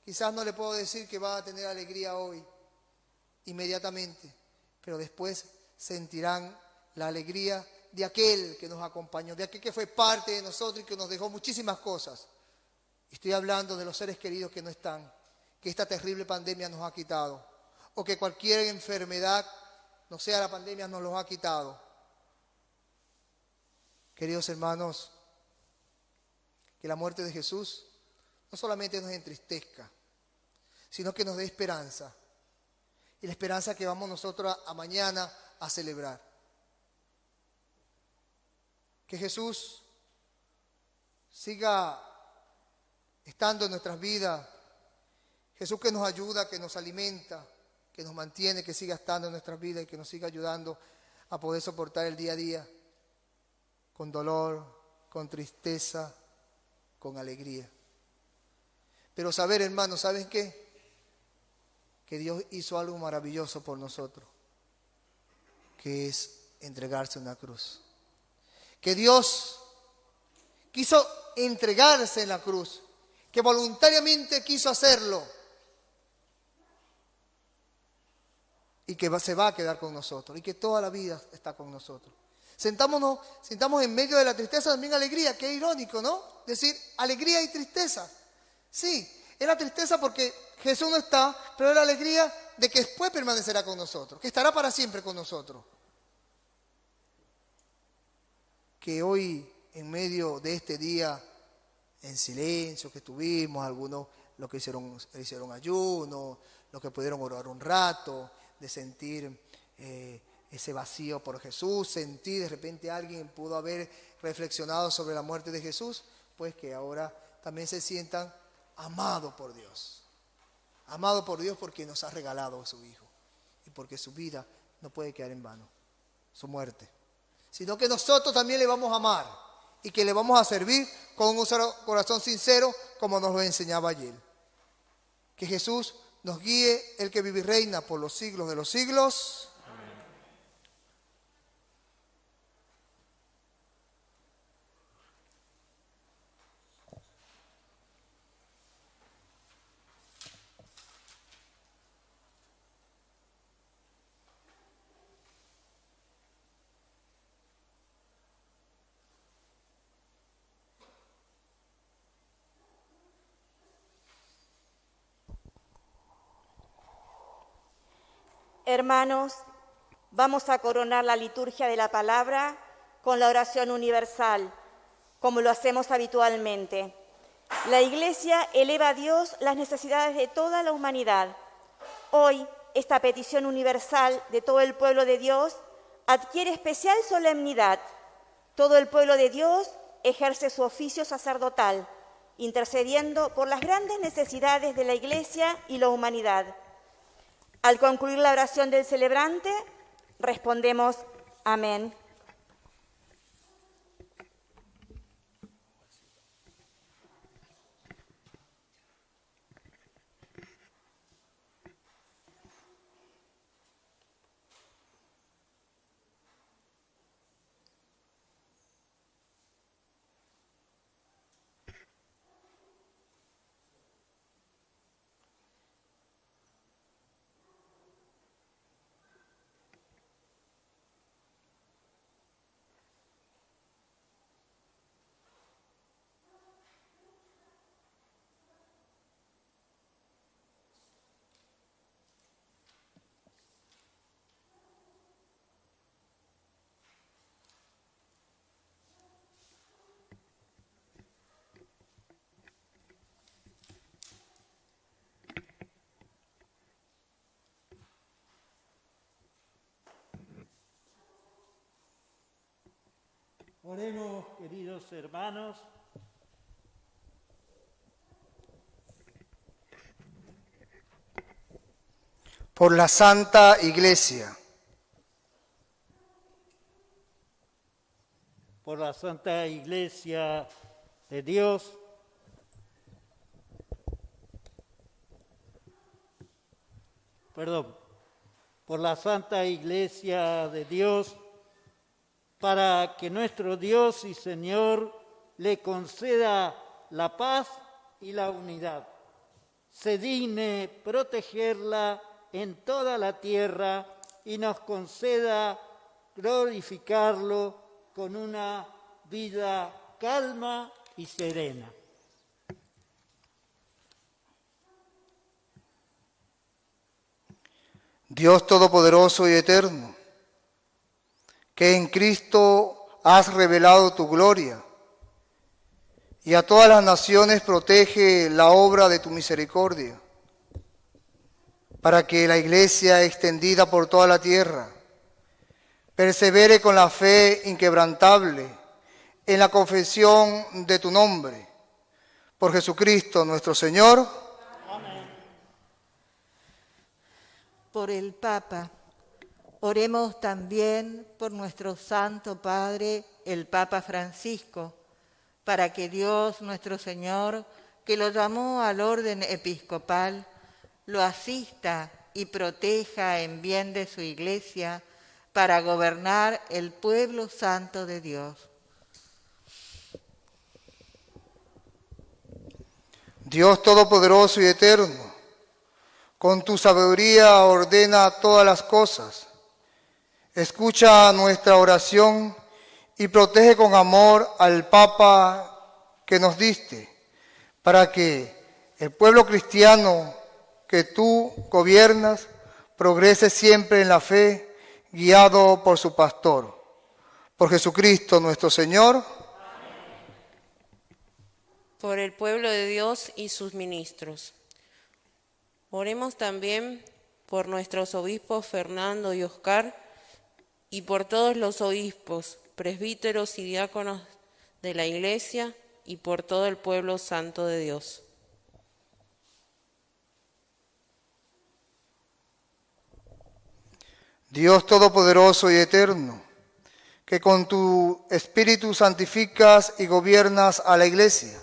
quizás no le puedo decir que va a tener alegría hoy, inmediatamente. Pero después sentirán la alegría de aquel que nos acompañó, de aquel que fue parte de nosotros y que nos dejó muchísimas cosas. Estoy hablando de los seres queridos que no están, que esta terrible pandemia nos ha quitado, o que cualquier enfermedad, no sea la pandemia, nos los ha quitado. Queridos hermanos, que la muerte de Jesús no solamente nos entristezca, sino que nos dé esperanza. Y la esperanza que vamos nosotros a mañana a celebrar. Que Jesús siga estando en nuestras vidas. Jesús que nos ayuda, que nos alimenta, que nos mantiene, que siga estando en nuestras vidas y que nos siga ayudando a poder soportar el día a día con dolor, con tristeza, con alegría. Pero saber, hermanos, ¿saben qué? Que Dios hizo algo maravilloso por nosotros, que es entregarse en una cruz. Que Dios quiso entregarse en la cruz, que voluntariamente quiso hacerlo y que se va a quedar con nosotros y que toda la vida está con nosotros. Sintamos en medio de la tristeza también alegría, que es irónico, ¿no? Decir alegría y tristeza. Sí, es la tristeza porque Jesús no está, pero es la alegría de que después permanecerá con nosotros, que estará para siempre con nosotros. Que hoy, en medio de este día, en silencio que estuvimos, algunos los que hicieron ayuno, los que pudieron orar un rato, de sentir ese vacío por Jesús, sentir de repente alguien pudo haber reflexionado sobre la muerte de Jesús, pues que ahora también se sientan amados por Dios. Amados por Dios porque nos ha regalado a su Hijo y porque su vida no puede quedar en vano, su muerte. Sino que nosotros también le vamos a amar y que le vamos a servir con un corazón sincero como nos lo enseñaba ayer. Que Jesús nos guíe, el que vive y reina por los siglos de los siglos. Amén. Hermanos, vamos a coronar la liturgia de la palabra con la oración universal, como lo hacemos habitualmente. La Iglesia eleva a Dios las necesidades de toda la humanidad. Hoy, esta petición universal de todo el pueblo de Dios adquiere especial solemnidad. Todo el pueblo de Dios ejerce su oficio sacerdotal, intercediendo por las grandes necesidades de la Iglesia y la humanidad. Al concluir la oración del celebrante, respondemos amén. Oremos, queridos hermanos. Por la Santa Iglesia. Por la Santa Iglesia de Dios. Por la Santa Iglesia de Dios, para que nuestro Dios y Señor le conceda la paz y la unidad. Se digne protegerla en toda la tierra y nos conceda glorificarlo con una vida calma y serena. Dios Todopoderoso y Eterno, que en Cristo has revelado tu gloria y a todas las naciones protege la obra de tu misericordia, para que la Iglesia extendida por toda la tierra persevere con la fe inquebrantable en la confesión de tu nombre. Por Jesucristo nuestro Señor. Amén. Por el Papa, oremos también por nuestro Santo Padre, el Papa Francisco, para que Dios nuestro Señor, que lo llamó al orden episcopal, lo asista y proteja en bien de su Iglesia para gobernar el pueblo santo de Dios. Dios Todopoderoso y Eterno, con tu sabiduría ordena todas las cosas. Escucha nuestra oración y protege con amor al Papa que nos diste, para que el pueblo cristiano que tú gobiernas progrese siempre en la fe, guiado por su pastor. Por Jesucristo nuestro Señor. Por el pueblo de Dios y sus ministros. Oremos también por nuestros obispos Fernando y Oscar y por todos los obispos, presbíteros y diáconos de la Iglesia y por todo el pueblo santo de Dios. Dios Todopoderoso y Eterno, que con tu Espíritu santificas y gobiernas a la Iglesia,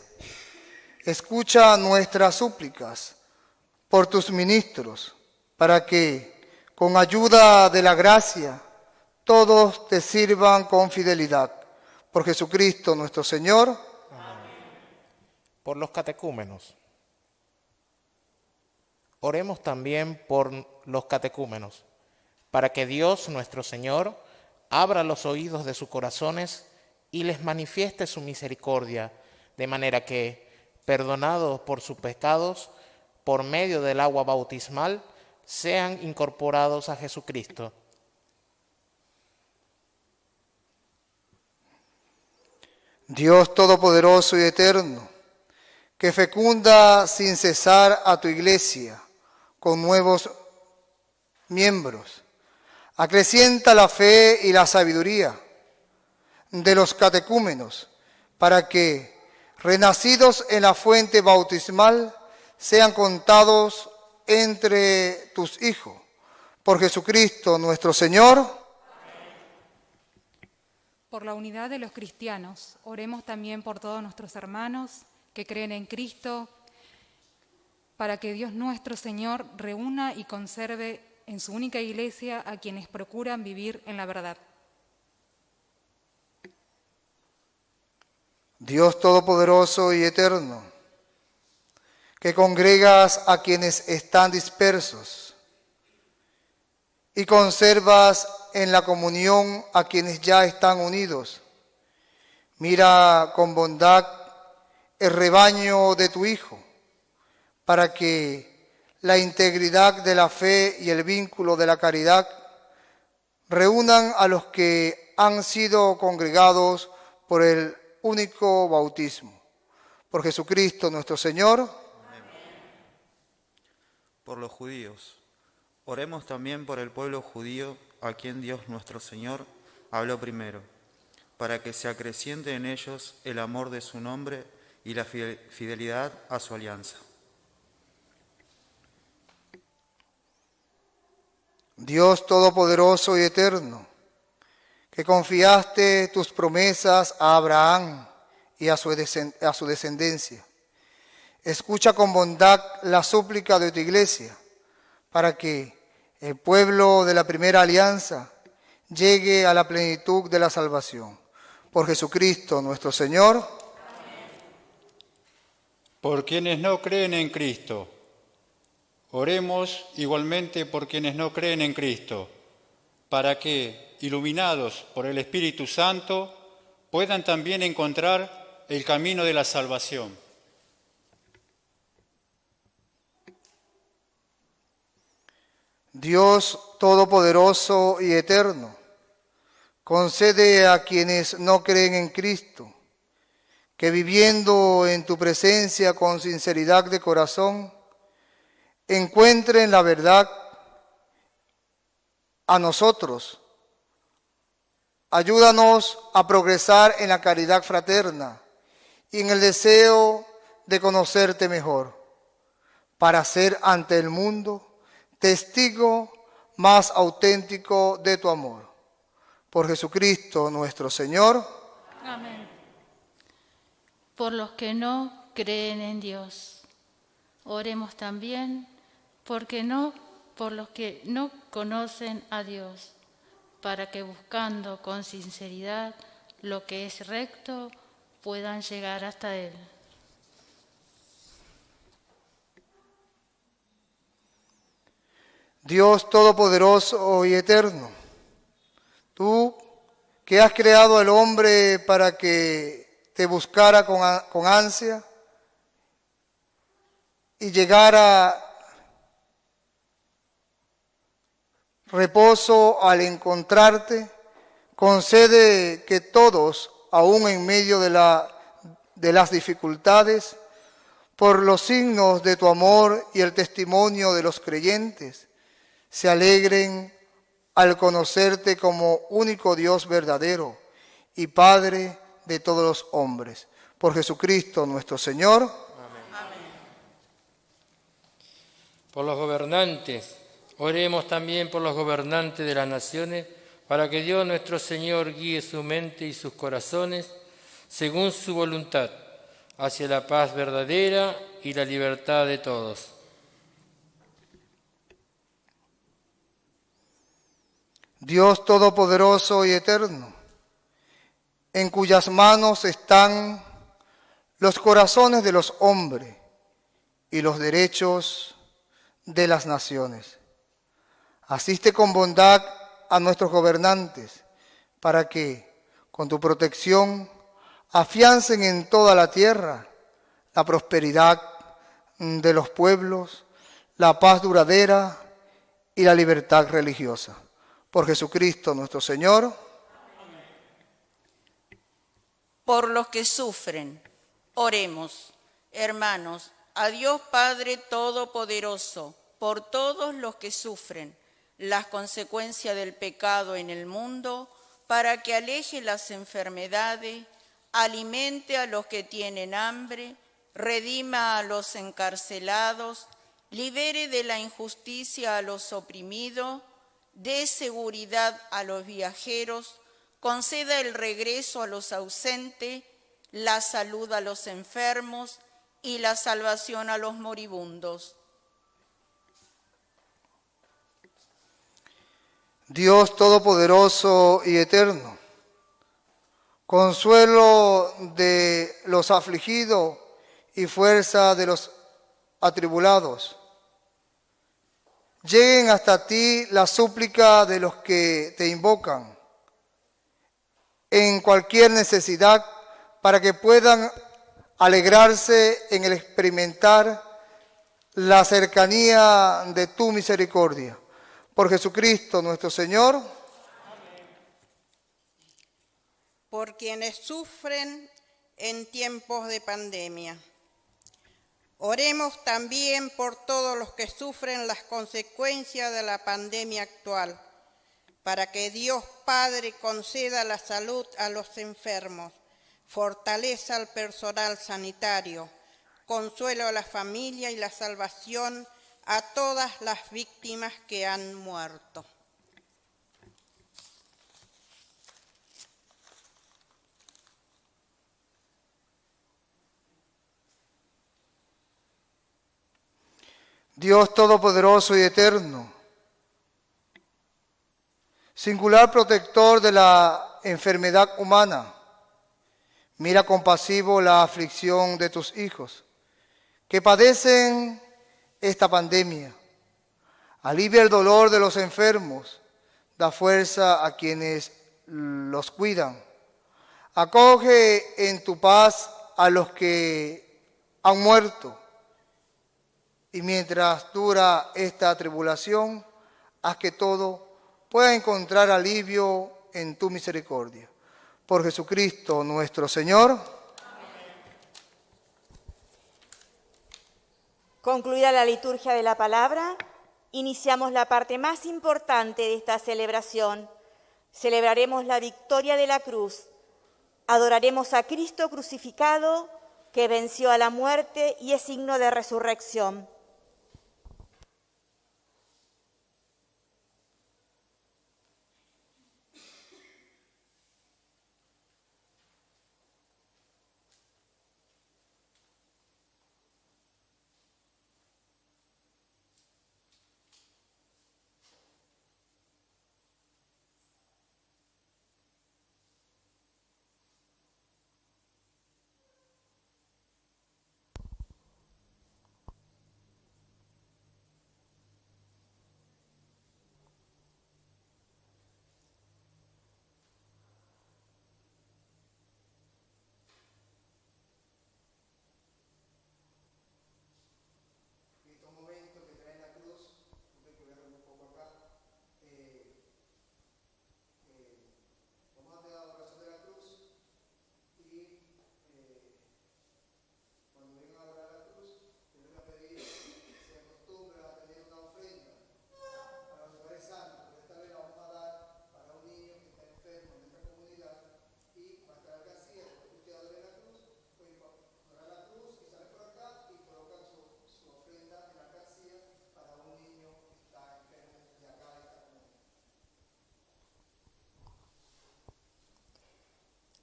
escucha nuestras súplicas por tus ministros, para que, con ayuda de la gracia, todos te sirvan con fidelidad. Por Jesucristo nuestro Señor. Amén. Por los catecúmenos. Oremos también por los catecúmenos, para que Dios nuestro Señor abra los oídos de sus corazones y les manifieste su misericordia, de manera que, perdonados por sus pecados, por medio del agua bautismal, sean incorporados a Jesucristo. Dios Todopoderoso y Eterno, que fecunda sin cesar a tu Iglesia con nuevos miembros, acrecienta la fe y la sabiduría de los catecúmenos, para que, renacidos en la fuente bautismal, sean contados entre tus hijos. Por Jesucristo nuestro Señor. Por la unidad de los cristianos, oremos también por todos nuestros hermanos que creen en Cristo, para que Dios nuestro Señor reúna y conserve en su única Iglesia a quienes procuran vivir en la verdad. Dios Todopoderoso y Eterno, que congregas a quienes están dispersos y conservas en la comunión a quienes ya están unidos, mira con bondad el rebaño de tu Hijo, para que la integridad de la fe y el vínculo de la caridad reúnan a los que han sido congregados por el único bautismo. Por Jesucristo nuestro Señor. Amén. Por los judíos. Oremos también por el pueblo judío, a quien Dios nuestro Señor habló primero, para que se acreciente en ellos el amor de su nombre y la fidelidad a su alianza. Dios Todopoderoso y Eterno, que confiaste tus promesas a Abraham y a su descendencia, escucha con bondad la súplica de tu Iglesia, para que el pueblo de la primera alianza llegue a la plenitud de la salvación. Por Jesucristo nuestro Señor. Amén. Por quienes no creen en Cristo, oremos igualmente por quienes no creen en Cristo, para que, iluminados por el Espíritu Santo, puedan también encontrar el camino de la salvación. Dios Todopoderoso y Eterno, concede a quienes no creen en Cristo, que viviendo en tu presencia con sinceridad de corazón, encuentren la verdad. A nosotros, ayúdanos a progresar en la caridad fraterna y en el deseo de conocerte mejor, para ser ante el mundo testigo más auténtico de tu amor. Por Jesucristo nuestro Señor. Amén. Por los que no creen en Dios, oremos también por los que no conocen a Dios, para que buscando con sinceridad lo que es recto, puedan llegar hasta Él. Dios Todopoderoso y Eterno, tú que has creado al hombre para que te buscara con ansia y llegara reposo al encontrarte, concede que todos, aun en medio de las dificultades, por los signos de tu amor y el testimonio de los creyentes, se alegren al conocerte como único Dios verdadero y Padre de todos los hombres. Por Jesucristo nuestro Señor. Amén. Por los gobernantes, oremos también por los gobernantes de las naciones, para que Dios nuestro Señor guíe su mente y sus corazones según su voluntad, hacia la paz verdadera y la libertad de todos. Dios Todopoderoso y Eterno, en cuyas manos están los corazones de los hombres y los derechos de las naciones. Asiste con bondad a nuestros gobernantes, para que, con tu protección, afiancen en toda la tierra la prosperidad de los pueblos, la paz duradera y la libertad religiosa. Por Jesucristo nuestro Señor. Por los que sufren, oremos, hermanos, a Dios Padre Todopoderoso, por todos los que sufren las consecuencias del pecado en el mundo, para que aleje las enfermedades, alimente a los que tienen hambre, redima a los encarcelados, libere de la injusticia a los oprimidos, dé seguridad a los viajeros, conceda el regreso a los ausentes, la salud a los enfermos y la salvación a los moribundos. Dios Todopoderoso y Eterno, consuelo de los afligidos y fuerza de los atribulados, lleguen hasta ti la súplica de los que te invocan en cualquier necesidad, para que puedan alegrarse en el experimentar la cercanía de tu misericordia. Por Jesucristo nuestro Señor. Por quienes sufren en tiempos de pandemia. Oremos también por todos los que sufren las consecuencias de la pandemia actual, para que Dios Padre conceda la salud a los enfermos, fortaleza al personal sanitario, consuelo a la familia y la salvación a todas las víctimas que han muerto. Dios Todopoderoso y Eterno, singular protector de la enfermedad humana, mira compasivo la aflicción de tus hijos que padecen esta pandemia. Alivia el dolor de los enfermos, da fuerza a quienes los cuidan. Acoge en tu paz a los que han muerto. Y mientras dura esta tribulación, haz que todo pueda encontrar alivio en tu misericordia. Por Jesucristo nuestro Señor. Concluida la liturgia de la palabra, iniciamos la parte más importante de esta celebración. Celebraremos la victoria de la cruz. Adoraremos a Cristo crucificado, que venció a la muerte y es signo de resurrección.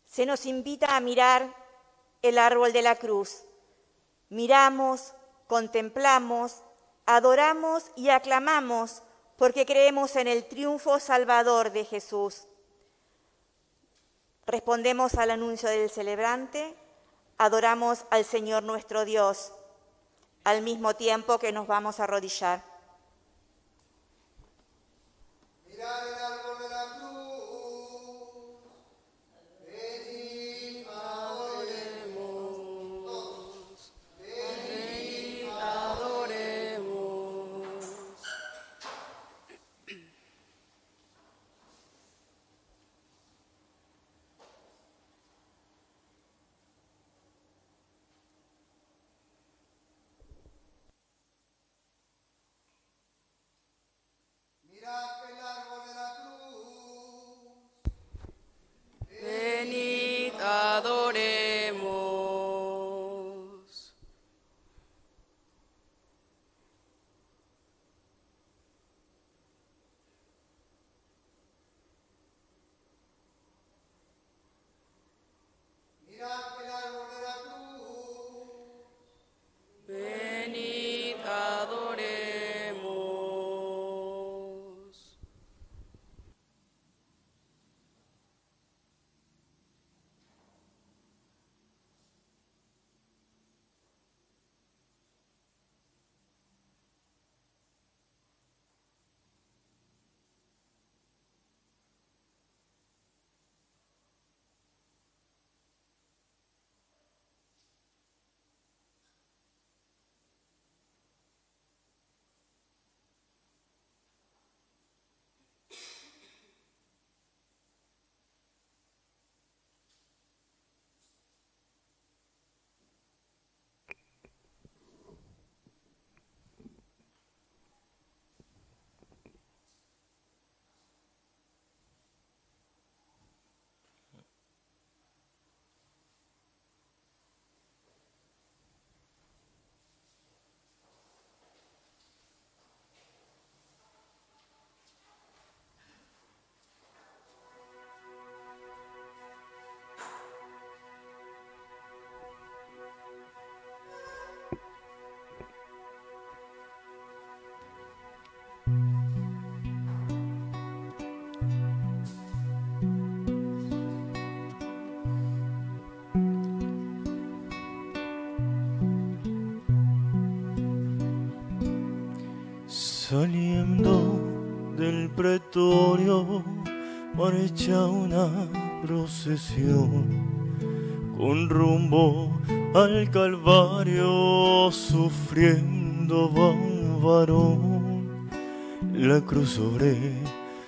Se nos invita a mirar el árbol de la cruz. Miramos, contemplamos, adoramos y aclamamos porque creemos en el triunfo salvador de Jesús. Respondemos al anuncio del celebrante, adoramos al Señor nuestro Dios, al mismo tiempo que nos vamos a arrodillar. Mirad el árbol de la cruz, venid, adoremos, venid, adoremos. Mirad el árbol de la cruz, Venid, adoremos. mirad el árbol de la cruz, Venid, adoremos. Saliendo del pretorio marcha una procesión con rumbo al Calvario, sufriendo va un varón, la cruz sobre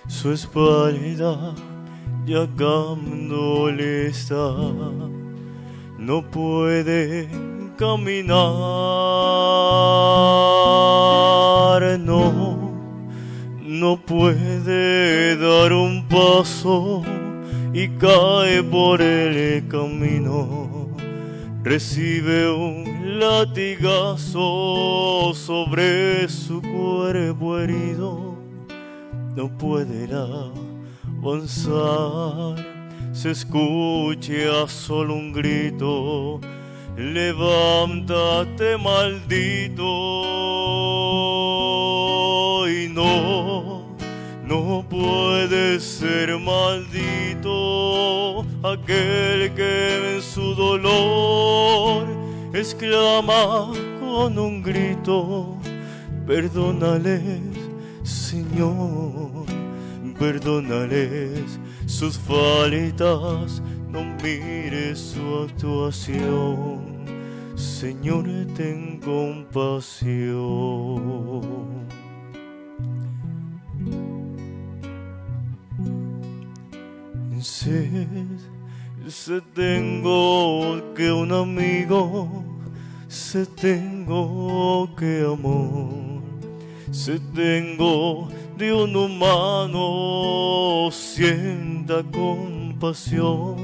su espalda, llagándole está, no puede caminar, no puede dar un paso y cae por el camino, recibe un latigazo sobre su cuerpo herido, no puede avanzar, se escucha solo un grito: levántate, maldito. Y no puede ser maldito aquel que en su dolor exclama con un grito: perdónales, Señor, perdónales sus faltas, no mires su actuación, Señor, ten compasión. Sé tengo que un amigo, sé tengo que amor, sé tengo de un humano, sienta compasión,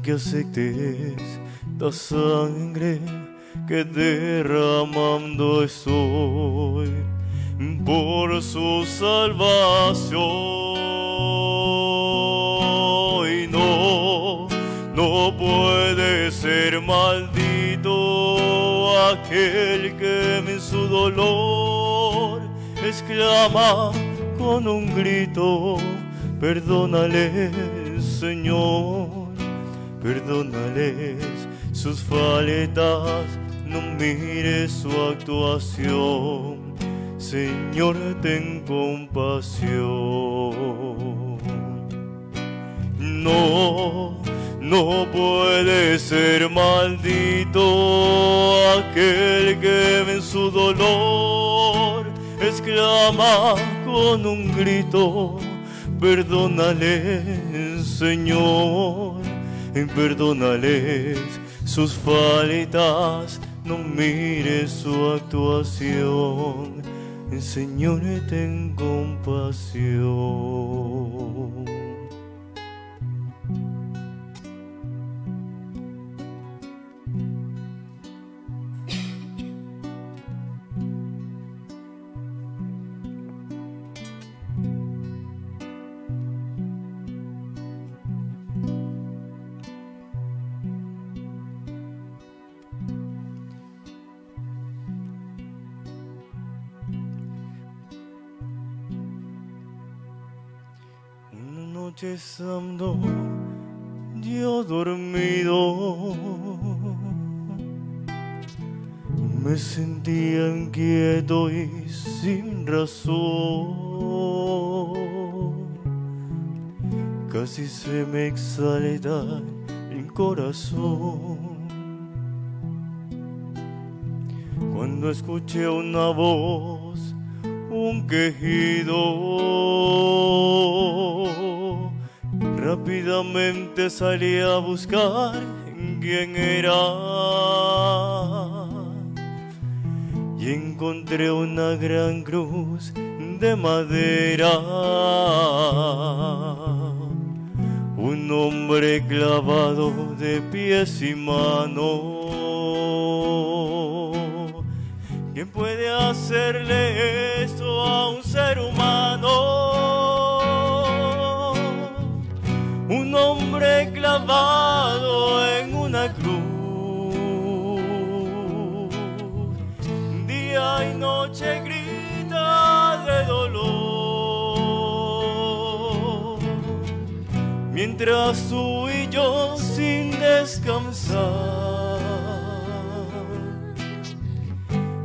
que aceptes la sangre que derramando estoy por su salvación. Y no puede ser maldito aquel que en su dolor exclama con un grito: perdónales, Señor, perdónales sus faltas, no mires su actuación, Señor, ten compasión. No puede ser maldito aquel que en su dolor exclama con un grito: perdónales, Señor, perdónales sus faltas, no mires su actuación, Señor, ten compasión. Estando yo dormido, me sentía inquieto y sin razón, casi se me exalta el corazón, cuando escuché una voz, un quejido. Rápidamente salí a buscar quién era y encontré una gran cruz de madera, un hombre clavado de pies y manos. ¿Quién puede hacerle esto a un ser humano? Un hombre clavado en una cruz, día y noche grita de dolor, mientras tú y yo sin descansar,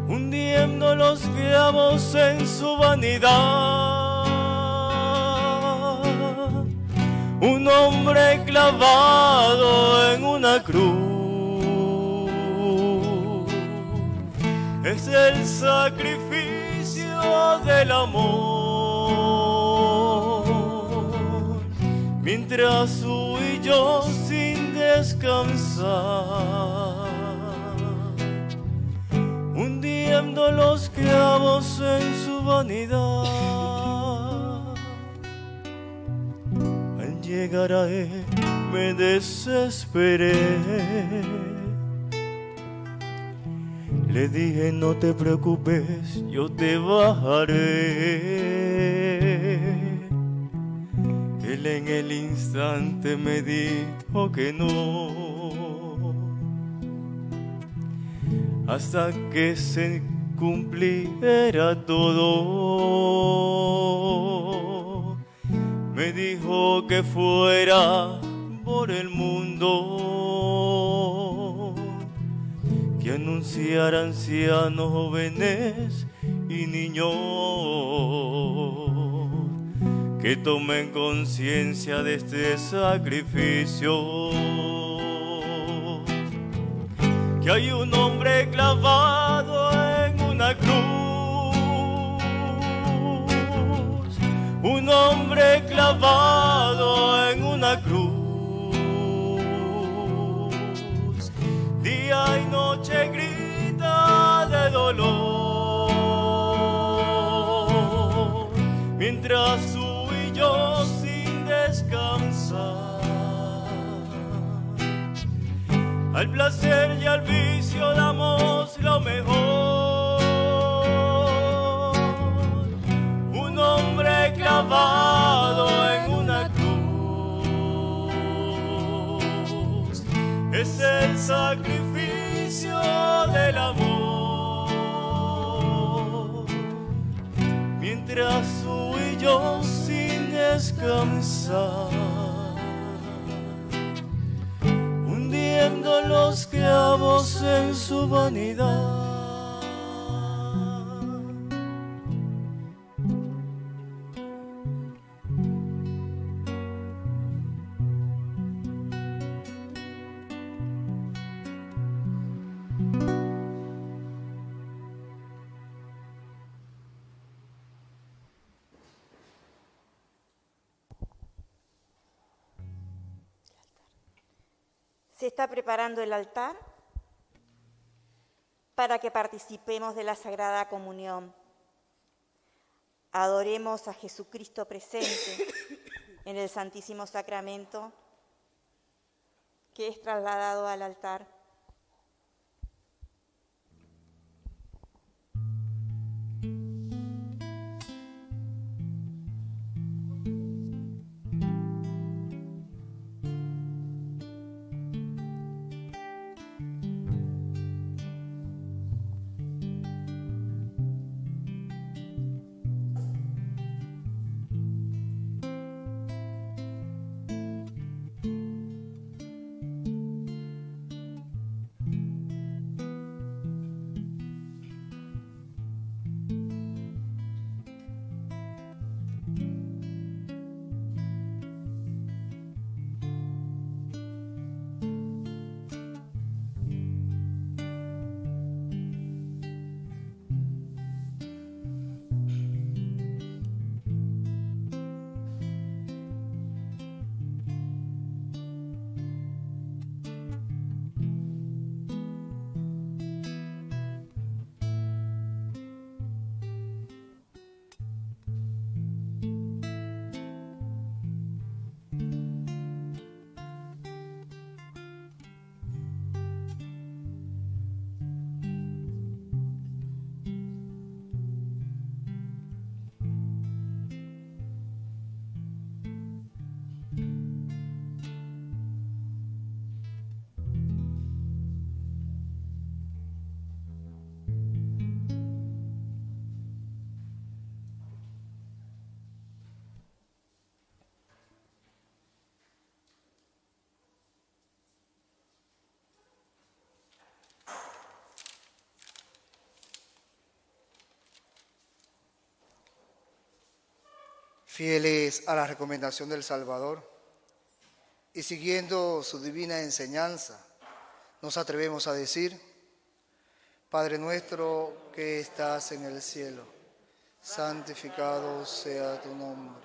hundiendo los clavos en su vanidad. un hombre clavado en una cruz. Es el sacrificio del amor, mientras tú y yo sin descansar, hundiendo los clavos en su vanidad. Al llegar a él me desesperé. Le dije, no te preocupes, yo te bajaré. Él en el instante me dijo que no, hasta que se cumpliera todo. Me dijo que fuera por el mundo, que anunciara ancianos, jóvenes y niños, que tomen conciencia de este sacrificio, que hay un hombre clavado en una cruz, un hombre clavado en una cruz. Día y noche grita de dolor, mientras tú y yo sin descansar, al placer y al vicio damos lo mejor. Un hombre clavado en una cruz es el sacrificio del amor, mientras tú y yo sin descansar, hundiendo los clavos en su vanidad. Se está preparando el altar para que participemos de la Sagrada Comunión. Adoremos a Jesucristo presente en el Santísimo Sacramento, que es trasladado al altar. Fieles a la recomendación del Salvador, Y siguiendo su divina enseñanza, nos atrevemos a decir: Padre nuestro que estás en el cielo, santificado sea tu nombre.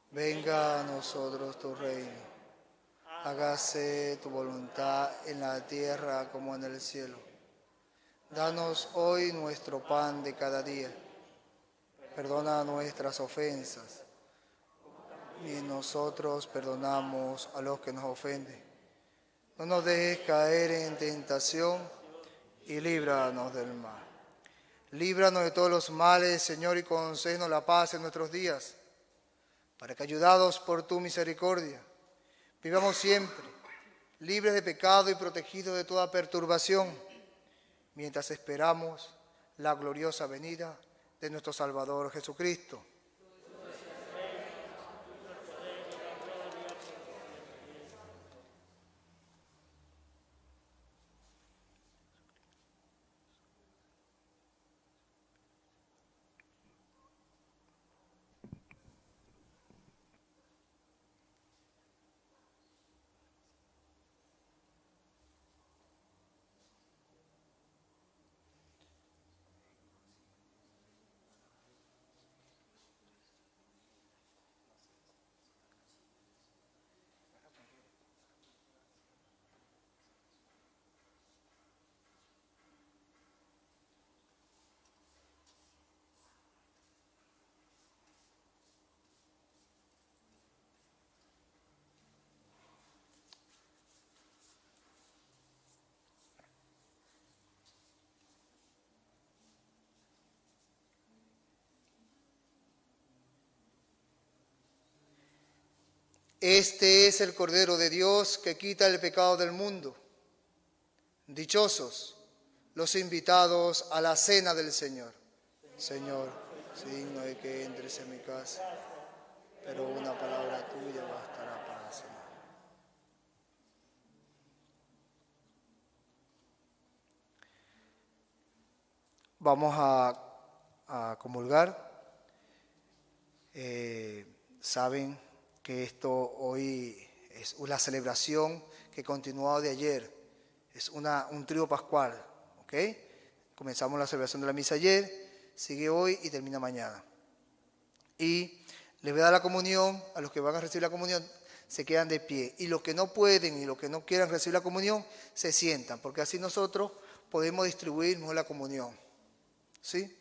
Venga a nosotros tu reino. Hágase tu voluntad en la tierra como en el cielo. Danos hoy nuestro pan de cada día. Perdona nuestras ofensas, y nosotros perdonamos a los que nos ofenden. No nos dejes caer en tentación y líbranos del mal. Líbranos de todos los males, Señor, y concédenos la paz en nuestros días, para que, ayudados por tu misericordia, vivamos siempre libres de pecado y protegidos de toda perturbación, mientras esperamos la gloriosa venida de nuestro Salvador Jesucristo. Este es el Cordero de Dios que quita el pecado del mundo. Dichosos los invitados a la cena del Señor. Señor, digno de que entres en mi casa, pero una palabra tuya bastará para sanar. Vamos a comulgar. Saben que esto hoy es una celebración que continuó de ayer. Es un trío pascual, ¿ok? Comenzamos la celebración de la misa ayer, sigue hoy y termina mañana. Y les voy a dar la comunión. A los que van a recibir la comunión se quedan de pie. Y los que no pueden y los que no quieran recibir la comunión se sientan, porque así nosotros podemos distribuir mejor la comunión. ¿Sí?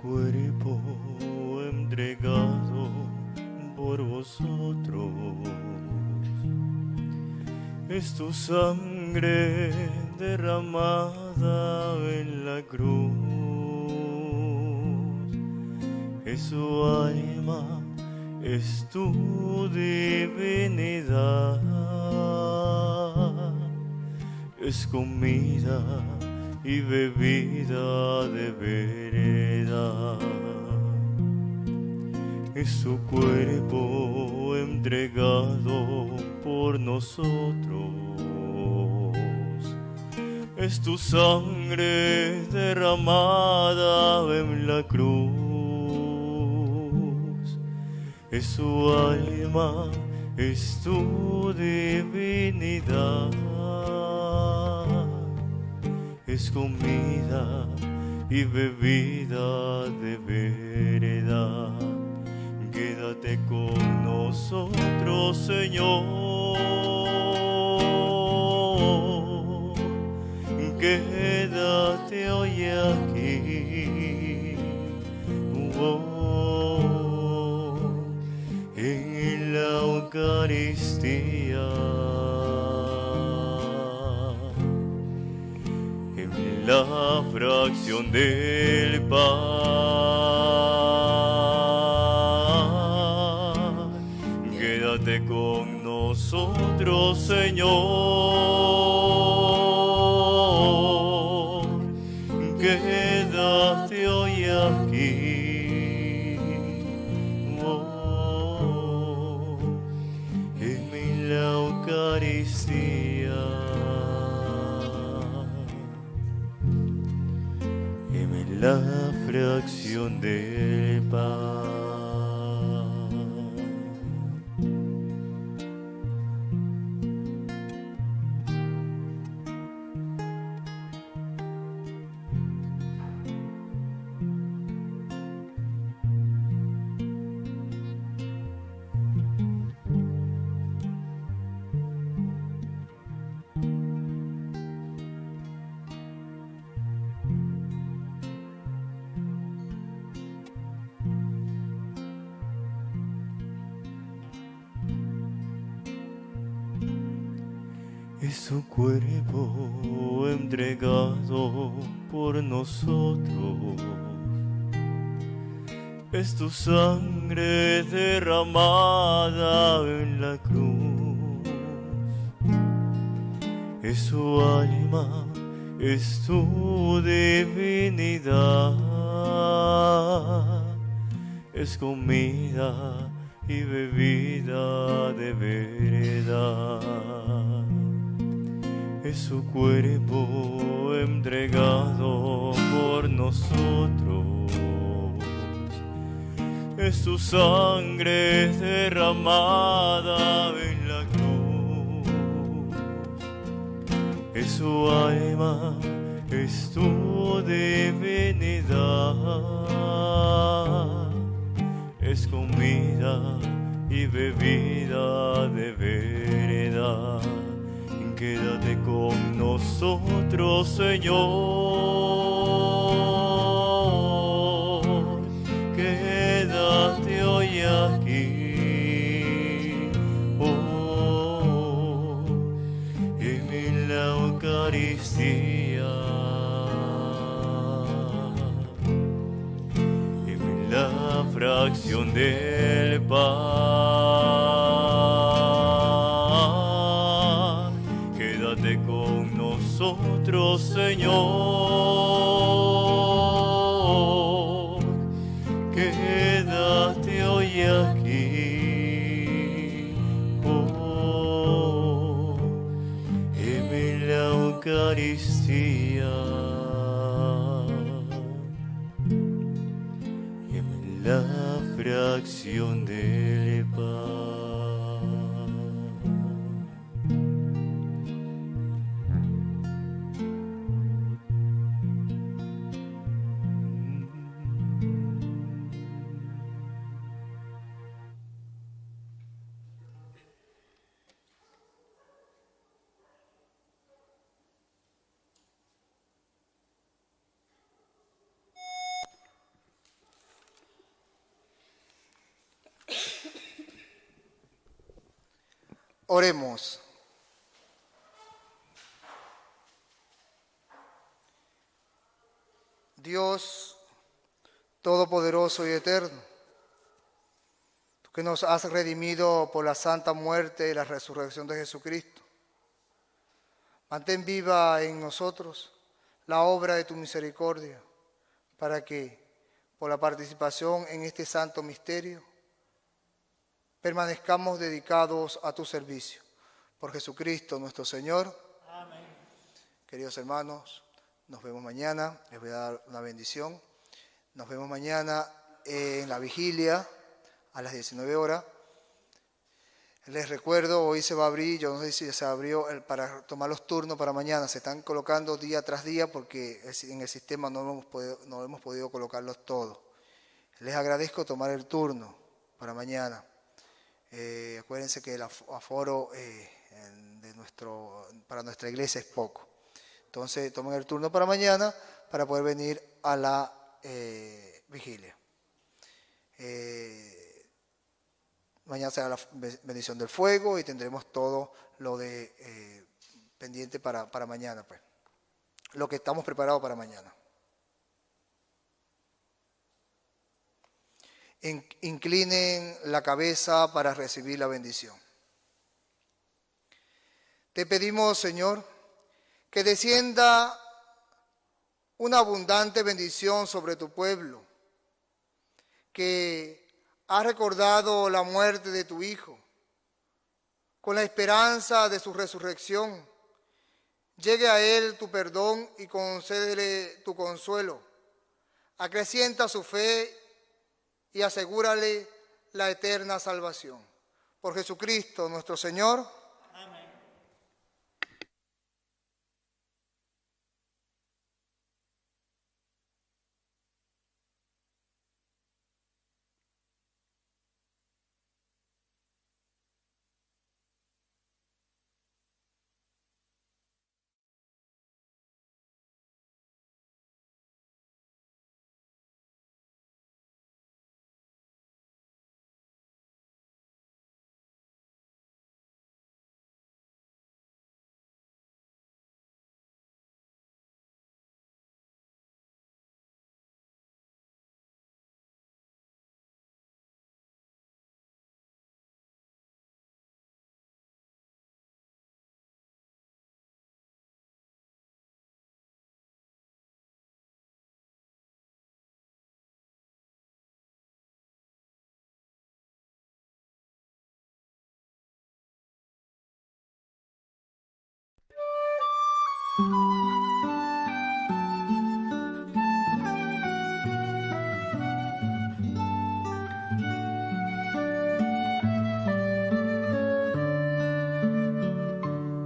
Cuerpo entregado por vosotros, es tu sangre derramada en la cruz, es su alma, es tu divinidad, es comida y bebida de veredad, es su cuerpo entregado por nosotros, es tu sangre derramada en la cruz, es su alma, es tu divinidad, es comida y bebida de veredad. Quédate con nosotros, Señor, quédate hoy aquí, en la Eucaristía, en la fracción del pan. Quédate con nosotros, Señor, quédate hoy aquí, en la Eucaristía, en la fracción del pan. Es su cuerpo entregado por nosotros, es tu sangre derramada en la cruz, es su alma, es tu divinidad, es comida y bebida de veredad. Es su cuerpo entregado por nosotros, es tu sangre derramada en la cruz, es su alma, es tu divinidad, es comida y bebida de veredad. Quédate con nosotros, Señor, quédate hoy aquí, en la Eucaristía, en la fracción del pan. Con nosotros, Señor, quédate hoy aquí, en la Eucaristía, en la fracción del pan. Oremos. Dios Todopoderoso y Eterno, tú que nos has redimido por la santa muerte y la resurrección de Jesucristo, mantén viva en nosotros la obra de tu misericordia, para que, por la participación en este santo misterio, permanezcamos dedicados a tu servicio. Por Jesucristo nuestro Señor. Amén. Queridos hermanos, nos vemos mañana. Les voy a dar una bendición. Nos vemos mañana en la vigilia a las 19 horas. Les recuerdo, hoy se va a abrir, yo no sé si ya se abrió para tomar los turnos para mañana. Se están colocando día tras día porque en el sistema no hemos podido colocarlos todos. Les agradezco tomar el turno para mañana. Acuérdense que el aforo para nuestra iglesia es poco. Entonces tomen el turno para mañana para poder venir a la vigilia. Mañana será la bendición del fuego y tendremos todo lo de pendiente para mañana, pues. Lo que estamos preparados para mañana. Inclinen la cabeza para recibir la bendición. Te pedimos, Señor, que descienda una abundante bendición sobre tu pueblo, que ha recordado la muerte de tu Hijo, con la esperanza de su resurrección. Llegue a él tu perdón y concédele tu consuelo. Acrecienta su fe y asegúrale la eterna salvación. Por Jesucristo nuestro Señor. Amén.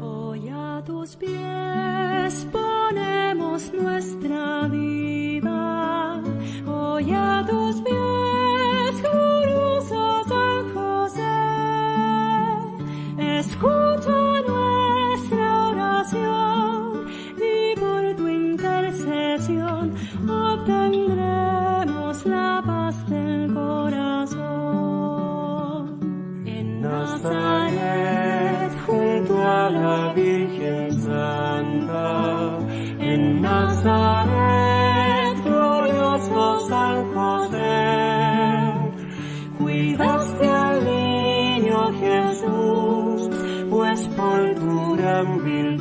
Hoy a tus pies ponemos nuestra vida, hoy a tus pies, glorioso San José, escucha nuestra oración y por tu intercesión obtendremos la paz del corazón. En Nazaret, junto a la Virgen Santa, en Nazaret, glorioso San José, cuidaste al niño Jesús, pues por tu gran virtud